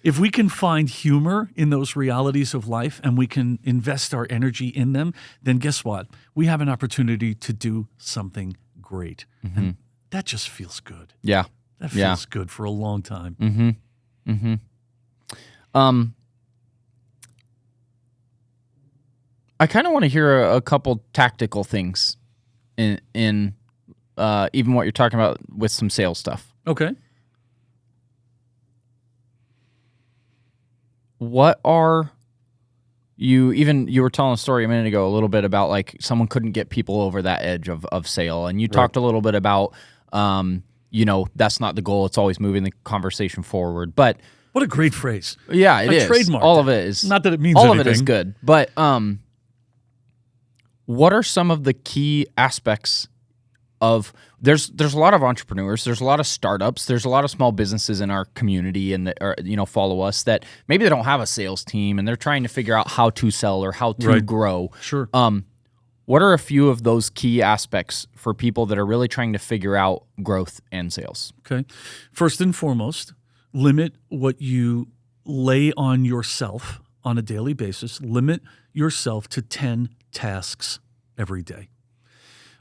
If we can find humor in those realities of life and we can invest our energy in them, then guess what? We have an opportunity to do something great. Mm-hmm. And that just feels good. Yeah. That feels good for a long time. Mm-hmm. Mm-hmm. I kind of want to hear a couple tactical things in even what you're talking about with some sales stuff. Okay. What are you were telling a story a minute ago a little bit about like someone couldn't get people over that edge of sale, and you talked a little bit about that's not the goal. It's always moving the conversation forward. But what a great phrase. Yeah, it is. Trademarked All of it is. Not that it means all anything. of it is good. But what are some of the key aspects of there's a lot of entrepreneurs, there's a lot of startups, there's a lot of small businesses in our community and that follow us that maybe they don't have a sales team and they're trying to figure out how to sell or how to grow. Sure. What are a few of those key aspects for people that are really trying to figure out growth and sales? Okay. First and foremost, limit what you lay on yourself on a daily basis. Limit yourself to 10 tasks every day.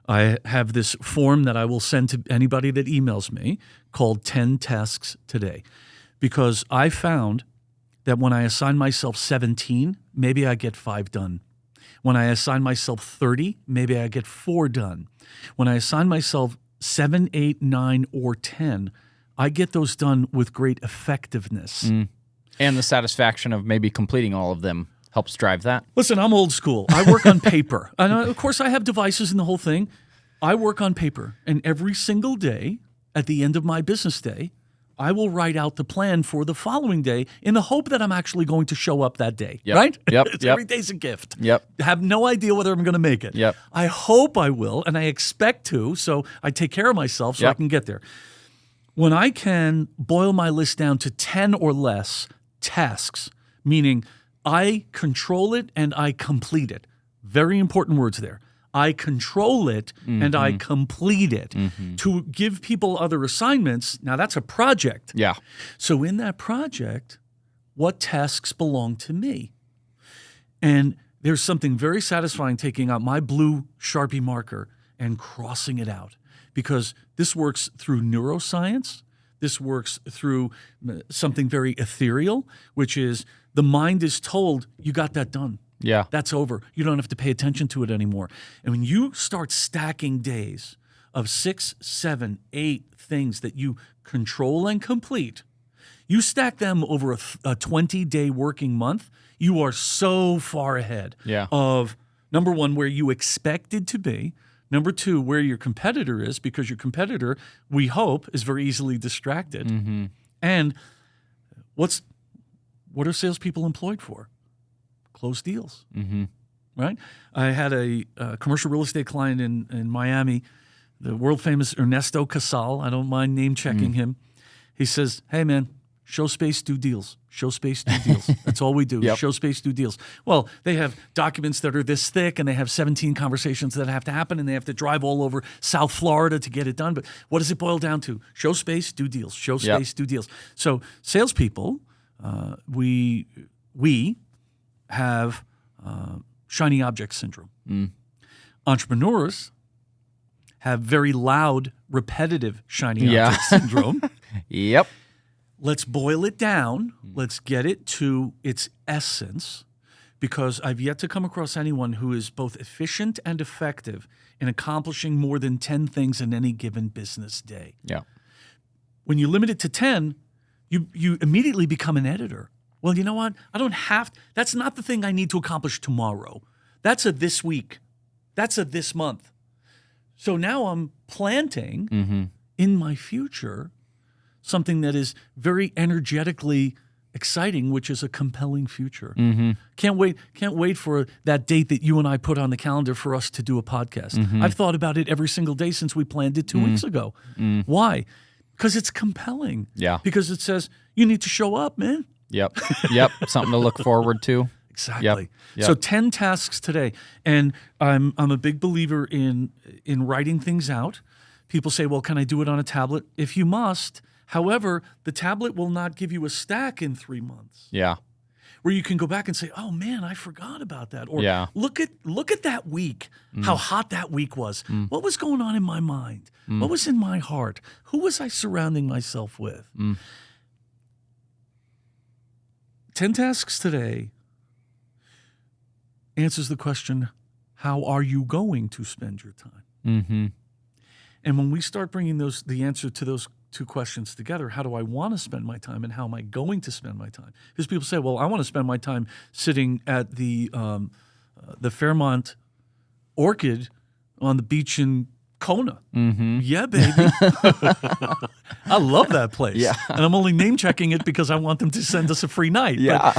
I have this form that I will send to anybody that emails me called 10 Tasks Today, because I found that when I assign myself 17, maybe I get 5 done. When I assign myself 30, maybe I get 4 done. When I assign myself 7, 8, 9, or 10, I get those done with great effectiveness. And the satisfaction of maybe completing all of them helps drive that. Listen, I'm old school. I work on paper. And of course, I have devices and the whole thing. I work on paper. And every single day, at the end of my business day, I will write out the plan for the following day in the hope that I'm actually going to show up that day. Right? Yep. Every day's a gift. Yep. I have no idea whether I'm going to make it. Yep. I hope I will, and I expect to, so I take care of myself so I can get there. When I can boil my list down to 10 or less tasks, meaning I control it and I complete it. Very important words there. I control it and I complete it. To give people other assignments, now that's a project. Yeah. So in that project, what tasks belong to me? And there's something very satisfying taking out my blue Sharpie marker and crossing it out, because this works through neuroscience. This works through something very ethereal, which is the mind is told, you got that done. Yeah. That's over. You don't have to pay attention to it anymore. And when you start stacking days of 6, 7, 8 things that you control and complete, you stack them over a 20-day working month, you are so far ahead of, number one, where you expected to be, number two, where your competitor is, because your competitor, we hope, is very easily distracted. And what are salespeople employed for? Close deals, right? I had a commercial real estate client in Miami, the world famous Ernesto Casal. I don't mind name checking him. He says, "Hey man, show space, do deals. Show space, do deals. That's all we do. Show space, do deals." Well, they have documents that are this thick, and they have 17 conversations that have to happen, and they have to drive all over South Florida to get it done. But what does it boil down to? Show space, do deals. Show space, do deals. So salespeople, we have shiny object syndrome. Entrepreneurs have very loud, repetitive shiny object syndrome. Yep. Let's boil it down. Let's get it to its essence, because I've yet to come across anyone who is both efficient and effective in accomplishing more than 10 things in any given business day. Yeah. When you limit it to 10, you immediately become an editor. Well, you know what? I don't have – that's not the thing I need to accomplish tomorrow. That's a this week. That's a this month. So now I'm planting in my future something that is very energetically exciting, which is a compelling future. Can't wait for that date that you and I put on the calendar for us to do a podcast. I've thought about it every single day since we planned it 2 weeks ago. Why? Because it's compelling. Yeah. Because it says you need to show up, man. Yep. Something to look forward to. Exactly. Yep. So 10 tasks today. And I'm a big believer in writing things out. People say, well, can I do it on a tablet? If you must. However, the tablet will not give you a stack in 3 months. Yeah. Where you can go back and say, oh man, I forgot about that. Or look at that week, how hot that week was. What was going on in my mind? What was in my heart? Who was I surrounding myself with? 10 tasks today answers the question, how are you going to spend your time? And when we start bringing the answer to those two questions together, how do I want to spend my time and how am I going to spend my time? Because people say, well, I want to spend my time sitting at the Fairmont Orchid on the beach in Kona. Mm-hmm. Yeah, baby. I love that place. Yeah. And I'm only name checking it because I want them to send us a free night. Yeah.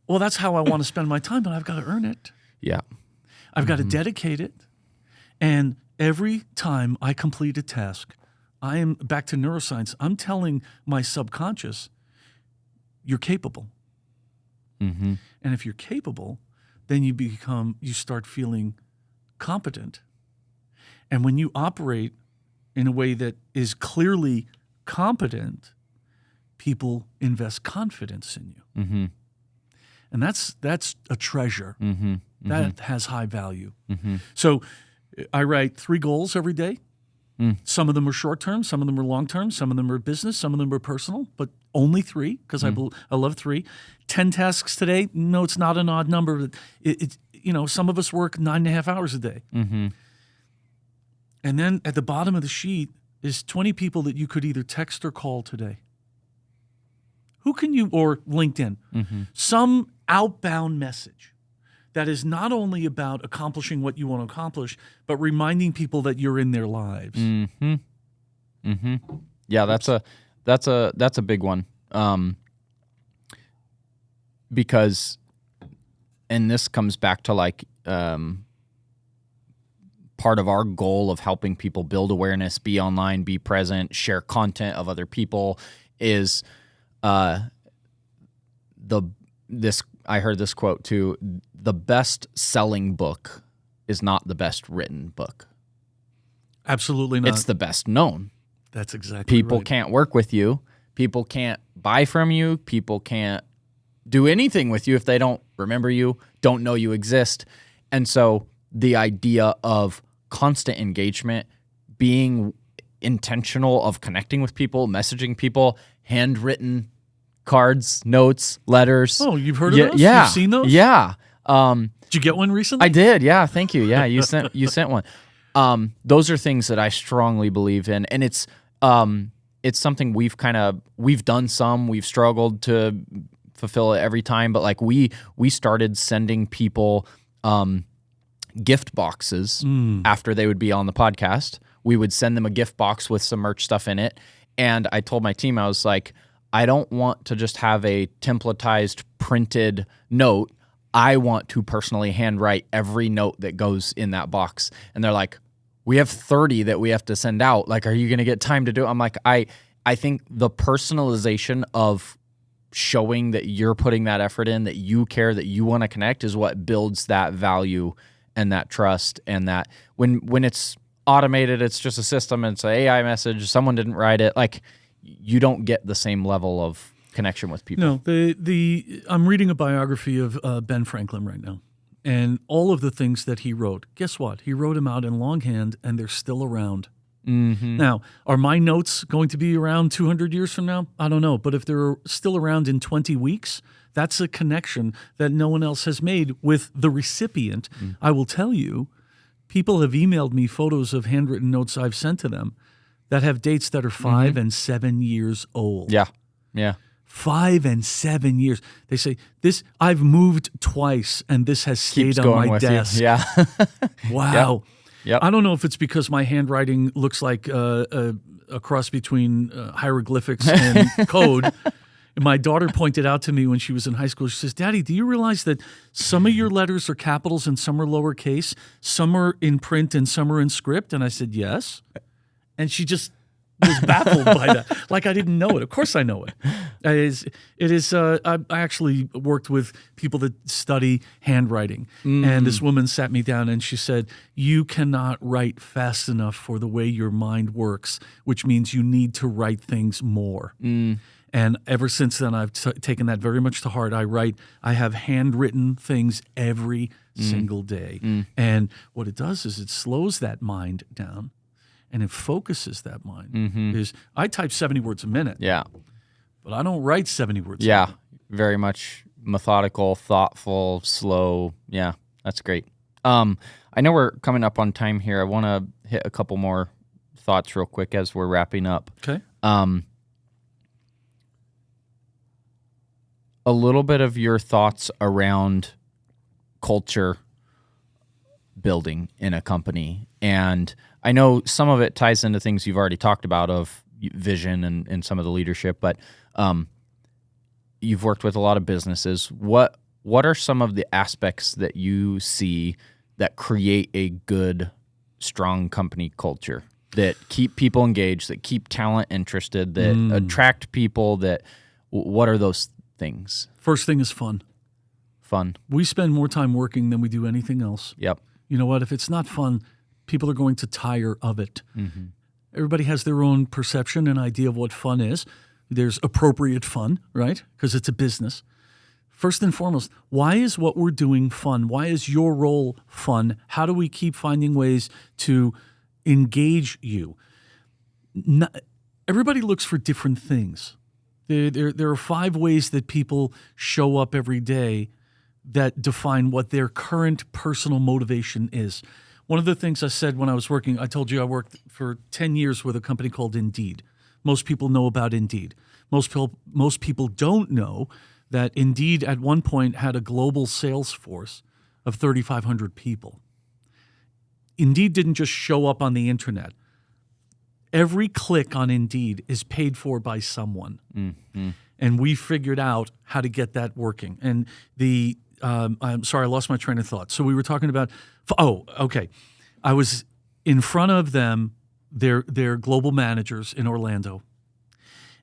Well, that's how I want to spend my time, but I've got to earn it. Yeah. I've got to dedicate it. And every time I complete a task, I am back to neuroscience. I'm telling my subconscious, you're capable. Mm-hmm. And if you're capable, then you start feeling competent. And when you operate in a way that is clearly competent, people invest confidence in you. Mm-hmm. And that's a treasure. Mm-hmm. That has high value. Mm-hmm. So I write 3 goals every day. Some of them are short term, some of them are long term, some of them are business, some of them are personal, but only 3 because I love 3. 10 tasks today. No, it's not an odd number. Some of us work 9.5 hours a day. Mm-hmm. And then at the bottom of the sheet is 20 people that you could either text or call today. Who can you, or LinkedIn, some outbound message that is not only about accomplishing what you want to accomplish, but reminding people that you're in their lives. Mm-hmm. Mm-hmm. Yeah, that's a big one. Because, and this comes back to like part of our goal of helping people build awareness, be online, be present, share content of other people is I heard this quote too, the best selling book is not the best written book. Absolutely not. It's the best known. That's exactly People right. can't work with you. People can't buy from you. People can't do anything with you if they don't remember you, don't know you exist. And so the idea of constant engagement, being intentional of connecting with people, messaging people, handwritten cards, notes, letters. Oh, you've heard of those? Yeah. You've seen those? Yeah. Did you get one recently? I did. Yeah. Thank you. Yeah. You sent one. Those are things that I strongly believe in. And it's something we've done some, we've struggled to fulfill it every time. But like we started sending people, gift boxes after they would be on the podcast. We would send them a gift box with some merch stuff in it. And I told my team, I was like, I don't want to just have a templatized printed note. I want to personally handwrite every note that goes in that box. And they're like, we have 30 that we have to send out. Like, are you going to get time to do it? I'm like, I think the personalization of showing that you're putting that effort in, that you care, that you want to connect is what builds that value and that trust. And that when it's automated, it's just a system and it's an AI message, someone didn't write it. Like, you don't get the same level of connection with people. No, I'm reading a biography of Ben Franklin right now, and all of the things that he wrote. Guess what? He wrote them out in longhand, and they're still around. Mm-hmm. Now, are my notes going to be around 200 years from now? I don't know, but if they're still around in 20 weeks, that's a connection that no one else has made with the recipient. I will tell you, people have emailed me photos of handwritten notes I've sent to them that have dates that are 5 and 7 years old. Yeah. Yeah. 5 and 7 years. They say, I've moved twice and this has stayed on my desk. Yeah. Wow. Yep. I don't know if it's because my handwriting looks like a cross between hieroglyphics and code. My daughter pointed out to me when she was in high school, she says, Daddy, do you realize that some of your letters are capitals and some are lowercase, some are in print and some are in script? And I said, yes. And she just was baffled by that. Like I didn't know it. Of course I know it. It is. I actually worked with people that study handwriting. And this woman sat me down and she said, you cannot write fast enough for the way your mind works, which means you need to write things more. And ever since then, I've taken that very much to heart. I have handwritten things every single day. And what it does is it slows that mind down. And it focuses that mind. I type 70 words a minute. Yeah. But I don't write 70 words a Yeah. minute. Very much methodical, thoughtful, slow. Yeah. That's great. I know we're coming up on time here. I want to hit a couple more thoughts real quick as we're wrapping up. Okay. A little bit of your thoughts around culture building in a company. And I know some of it ties into things you've already talked about of vision and some of the leadership, but you've worked with a lot of businesses. What are some of the aspects that you see that create a good, strong company culture, that keep people engaged, that keep talent interested, that attract people, what are those things? First thing is fun. Fun. We spend more time working than we do anything else. Yep. You know what? If it's not fun, people are going to tire of it. Mm-hmm. Everybody has their own perception and idea of what fun is. There's appropriate fun, right? Because it's a business. First and foremost, why is what we're doing fun? Why is your role fun? How do we keep finding ways to engage you? Everybody looks for different things. There are 5 ways that people show up every day that define what their current personal motivation is. One of the things I said when I was working, I told you I worked for 10 years with a company called Indeed. Most people know about Indeed. Most people don't know that Indeed at one point had a global sales force of 3,500 people. Indeed didn't just show up on the internet. Every click on Indeed is paid for by someone. Mm-hmm. And we figured out how to get that working. And I'm sorry, I lost my train of thought. So we were talking about, okay. I was in front of them, their global managers in Orlando.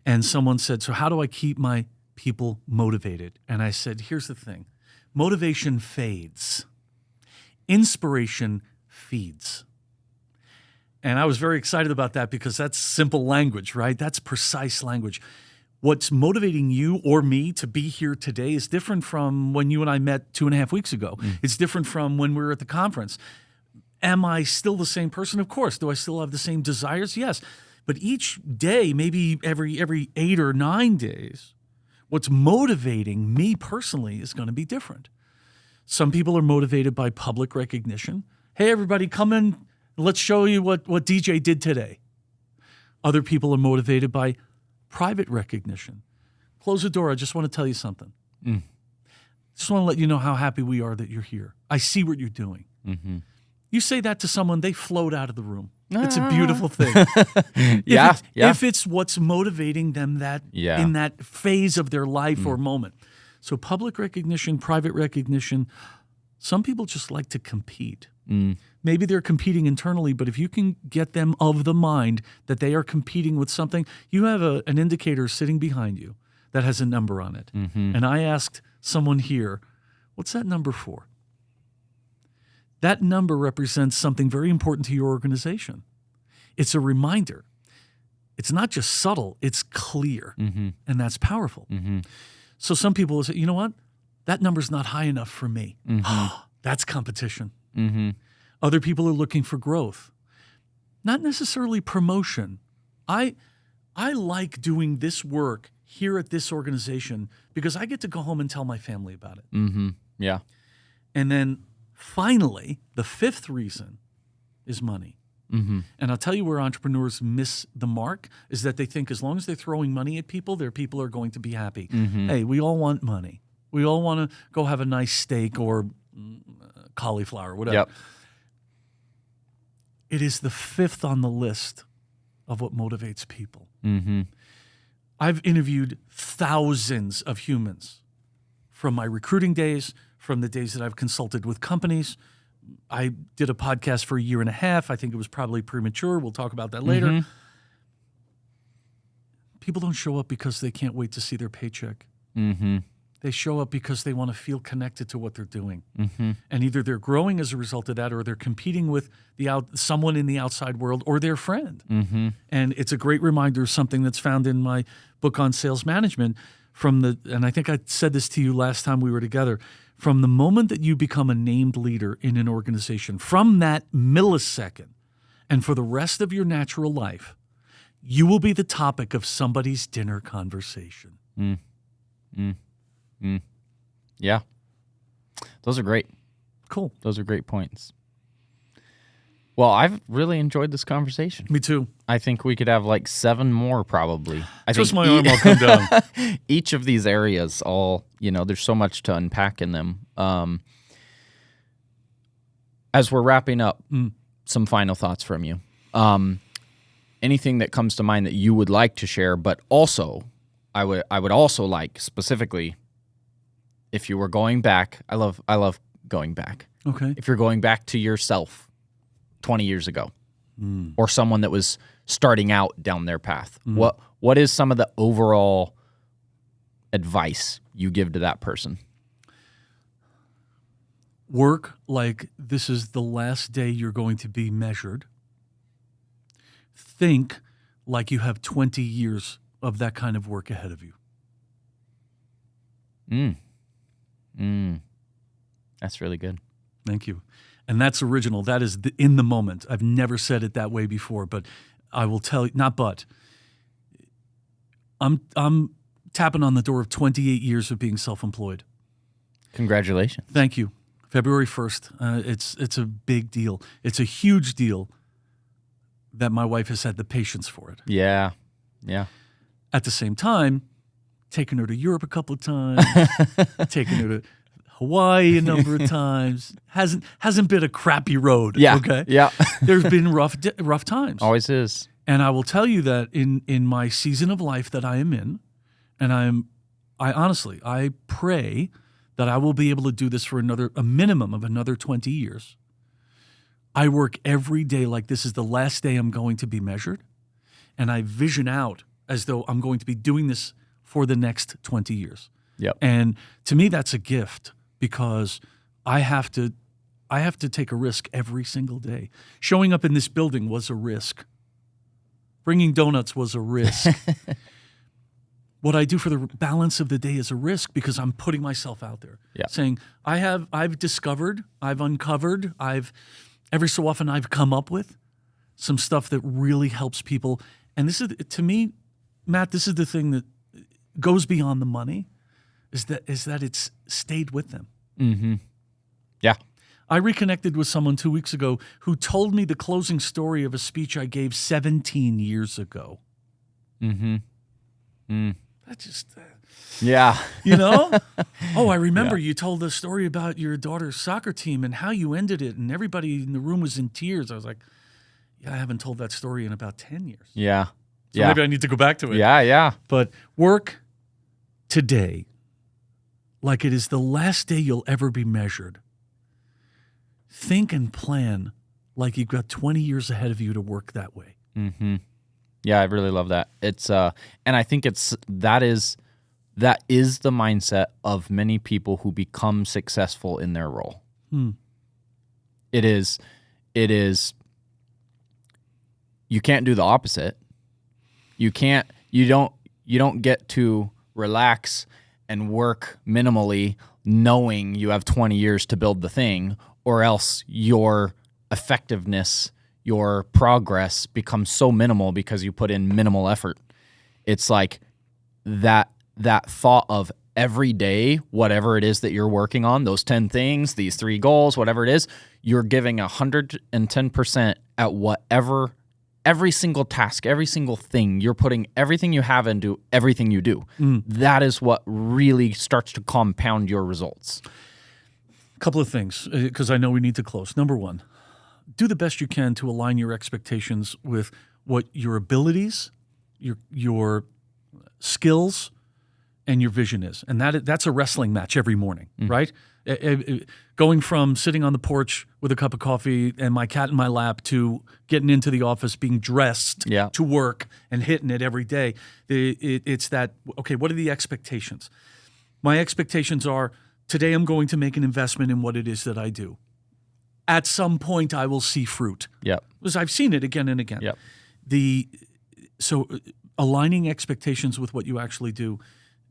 And someone said, so how do I keep my people motivated? And I said, here's the thing. Motivation fades. Inspiration feeds. And I was very excited about that because that's simple language, right? That's precise language. What's motivating you or me to be here today is different from when you and I met 2.5 weeks ago. It's different from when we were at the conference. Am I still the same person? Of course. Do I still have the same desires? Yes. But each day, maybe every 8 or 9 days, what's motivating me personally is going to be different. Some people are motivated by public recognition. Hey, everybody, come in. Let's show you what DJ did today. Other people are motivated by private recognition. Close the door. I just want to tell you something. Just want to let you know how happy we are that you're here. I see what you're doing. Mm-hmm. You say that to someone, they float out of the room. It's a beautiful thing. If it's what's motivating them in that phase of their life or moment. So public recognition, private recognition, some people just like to compete. Maybe they're competing internally, but if you can get them of the mind that they are competing with something, you have an indicator sitting behind you that has a number on it. Mm-hmm. And I asked someone here, what's that number for? That number represents something very important to your organization. It's a reminder. It's not just subtle, it's clear, and that's powerful. Mm-hmm. So some people will say, you know what? That number's not high enough for me. Mm-hmm. That's competition. Mm-hmm. Other people are looking for growth, not necessarily promotion. I like doing this work here at this organization because I get to go home and tell my family about it. Mm-hmm. Yeah. And then finally, the 5th reason is money. Mm-hmm. And I'll tell you where entrepreneurs miss the mark is that they think as long as they're throwing money at people, their people are going to be happy. Mm-hmm. Hey, we all want money. We all want to go have a nice steak or cauliflower, whatever. Yep. It is the 5th on the list of what motivates people. Mm-hmm. I've interviewed thousands of humans from my recruiting days, from the days that I've consulted with companies. I did a podcast for 1.5 years. I think it was probably premature. We'll talk about that later. Mm-hmm. People don't show up because they can't wait to see their paycheck. Mm-hmm. They show up because they want to feel connected to what they're doing. Mm-hmm. And either they're growing as a result of that or they're competing with someone in the outside world or their friend. Mm-hmm. And it's a great reminder of something that's found in my book on sales management and I think I said this to you last time we were together, from the moment that you become a named leader in an organization, from that millisecond and for the rest of your natural life, you will be the topic of somebody's dinner conversation. Mm. Mm. Mm. Yeah. Those are great. Cool. Those are great points. Well, I've really enjoyed this conversation. Me too. I think we could have like 7 more probably. Twist my arm, I'll come down. Each of these areas, all, there's so much to unpack in them. As we're wrapping up, some final thoughts from you. Anything that comes to mind that you would like to share, but also, I would also like specifically, if you were going back, I love going back. Okay. If you're going back to yourself 20 years ago, or someone that was starting out down their path, what is some of the overall advice you give to that person? Work like this is the last day you're going to be measured. Think like you have 20 years of that kind of work ahead of you. That's really good. Thank you. And that's original. That is in the moment. I've never said it that way before, but I will tell you, I'm tapping on the door of 28 years of being self-employed. Congratulations. Thank you. February 1st. It's a big deal. It's a huge deal that my wife has had the patience for it. Yeah. Yeah. At the same time, taking her to Europe a couple of times, taking her to Hawaii a number of times. Hasn't been a crappy road. Yeah. Okay. Yeah. There's been rough times. Always is. And I will tell you that in my season of life that I am in, and I honestly pray that I will be able to do this for a minimum of another 20 years. I work every day like this is the last day I'm going to be measured, and I vision out as though I'm going to be doing this for the next 20 years. Yep. And to me, that's a gift because I have to take a risk every single day. Showing up in this building was a risk. Bringing donuts was a risk. What I do for the balance of the day is a risk because I'm putting myself out there. Yeah. Saying, I've discovered, I've uncovered, every so often I've come up with some stuff that really helps people. And this is, to me, Matt, this is the thing that goes beyond the money, is that it's stayed with them. Mm-hmm. Yeah. I reconnected with someone 2 weeks ago who told me the closing story of a speech I gave 17 years ago. Mm-hmm. That just... Yeah. Oh, I remember you told the story about your daughter's soccer team and how you ended it, and everybody in the room was in tears. I was like, yeah, I haven't told that story in about 10 years. Yeah. So maybe I need to go back to it. Yeah, yeah. But work today like it is the last day you'll ever be measured. Think and plan like you've got 20 years ahead of you to work that way. Mm-hmm. Yeah, I really love that. It's and I think that is the mindset of many people who become successful in their role. It is you can't do the opposite. You don't get to relax and work minimally knowing you have 20 years to build the thing, or else your effectiveness, your progress becomes so minimal because you put in minimal effort. It's like that thought of every day, whatever it is that you're working on, those 10 things, these 3 goals, whatever it is, you're giving 110% at whatever, every single task, every single thing, you're putting everything you have into everything you do. That is what really starts to compound your results. A couple of things, because I know we need to close. Number one, do the best you can to align your expectations with what your abilities, your skills, and your vision is. And that's a wrestling match every morning, right? Going from sitting on the porch with a cup of coffee and my cat in my lap to getting into the office, being dressed to work and hitting it every day. It's that, okay, what are the expectations? My expectations are, today I'm going to make an investment in what it is that I do. At some point, I will see fruit. Yep. Because I've seen it again and again. Yep. So aligning expectations with what you actually do,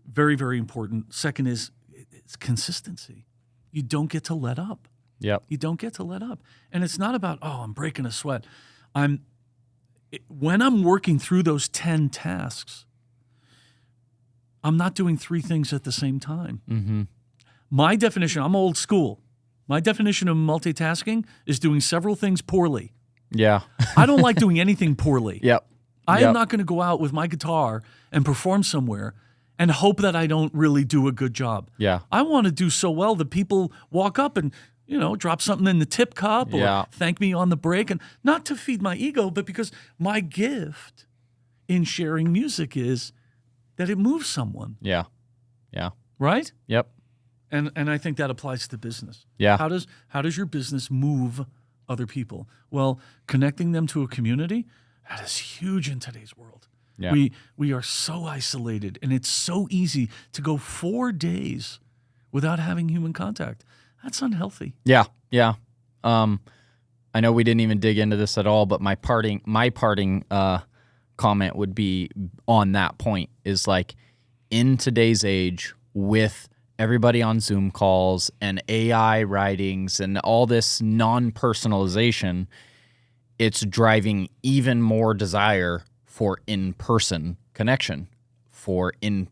very, very important. Second is it's consistency. You don't get to let up. Yep. You don't get to let up. And it's not about, I'm breaking a sweat. When I'm working through those 10 tasks, I'm not doing 3 things at the same time. Mm-hmm. My definition, I'm old school. My definition of multitasking is doing several things poorly. Yeah. I don't like doing anything poorly. Yep. I am not going to go out with my guitar and perform somewhere and hope that I don't really do a good job. Yeah. I want to do so well that people walk up and, drop something in the tip cup or thank me on the break. And not to feed my ego, but because my gift in sharing music is that it moves someone. Yeah. Yeah. Right? Yep. And I think that applies to business. Yeah. How does your business move other people? Well, connecting them to a community, that is huge in today's world. Yeah. We are so isolated, and it's so easy to go 4 days without having human contact. That's unhealthy. Yeah. Yeah. I know we didn't even dig into this at all, but my parting comment would be on that point is like, in today's age with everybody on Zoom calls and AI writings and all this non-personalization, it's driving even more desire for in-person connection.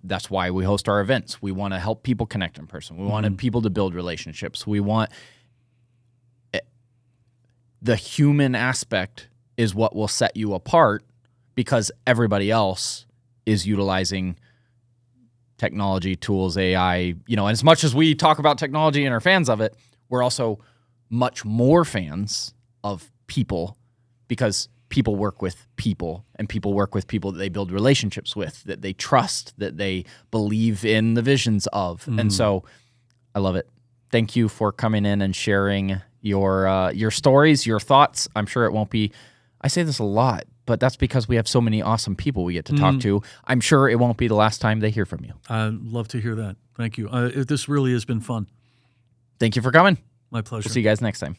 That's why we host our events. We want to help people connect in person. We want people to build relationships. We want the human aspect is what will set you apart, because everybody else is utilizing technology, tools, AI, and as much as we talk about technology and are fans of it, we're also much more fans of people, because people work with people, and people work with people that they build relationships with, that they trust, that they believe in the visions of. And so I love it. Thank you for coming in and sharing your stories, your thoughts. I'm sure it won't be, I say this a lot, but that's because we have so many awesome people we get to talk to. I'm sure it won't be the last time they hear from you. I'd love to hear that. Thank you. This really has been fun. Thank you for coming. My pleasure. We'll see you guys next time.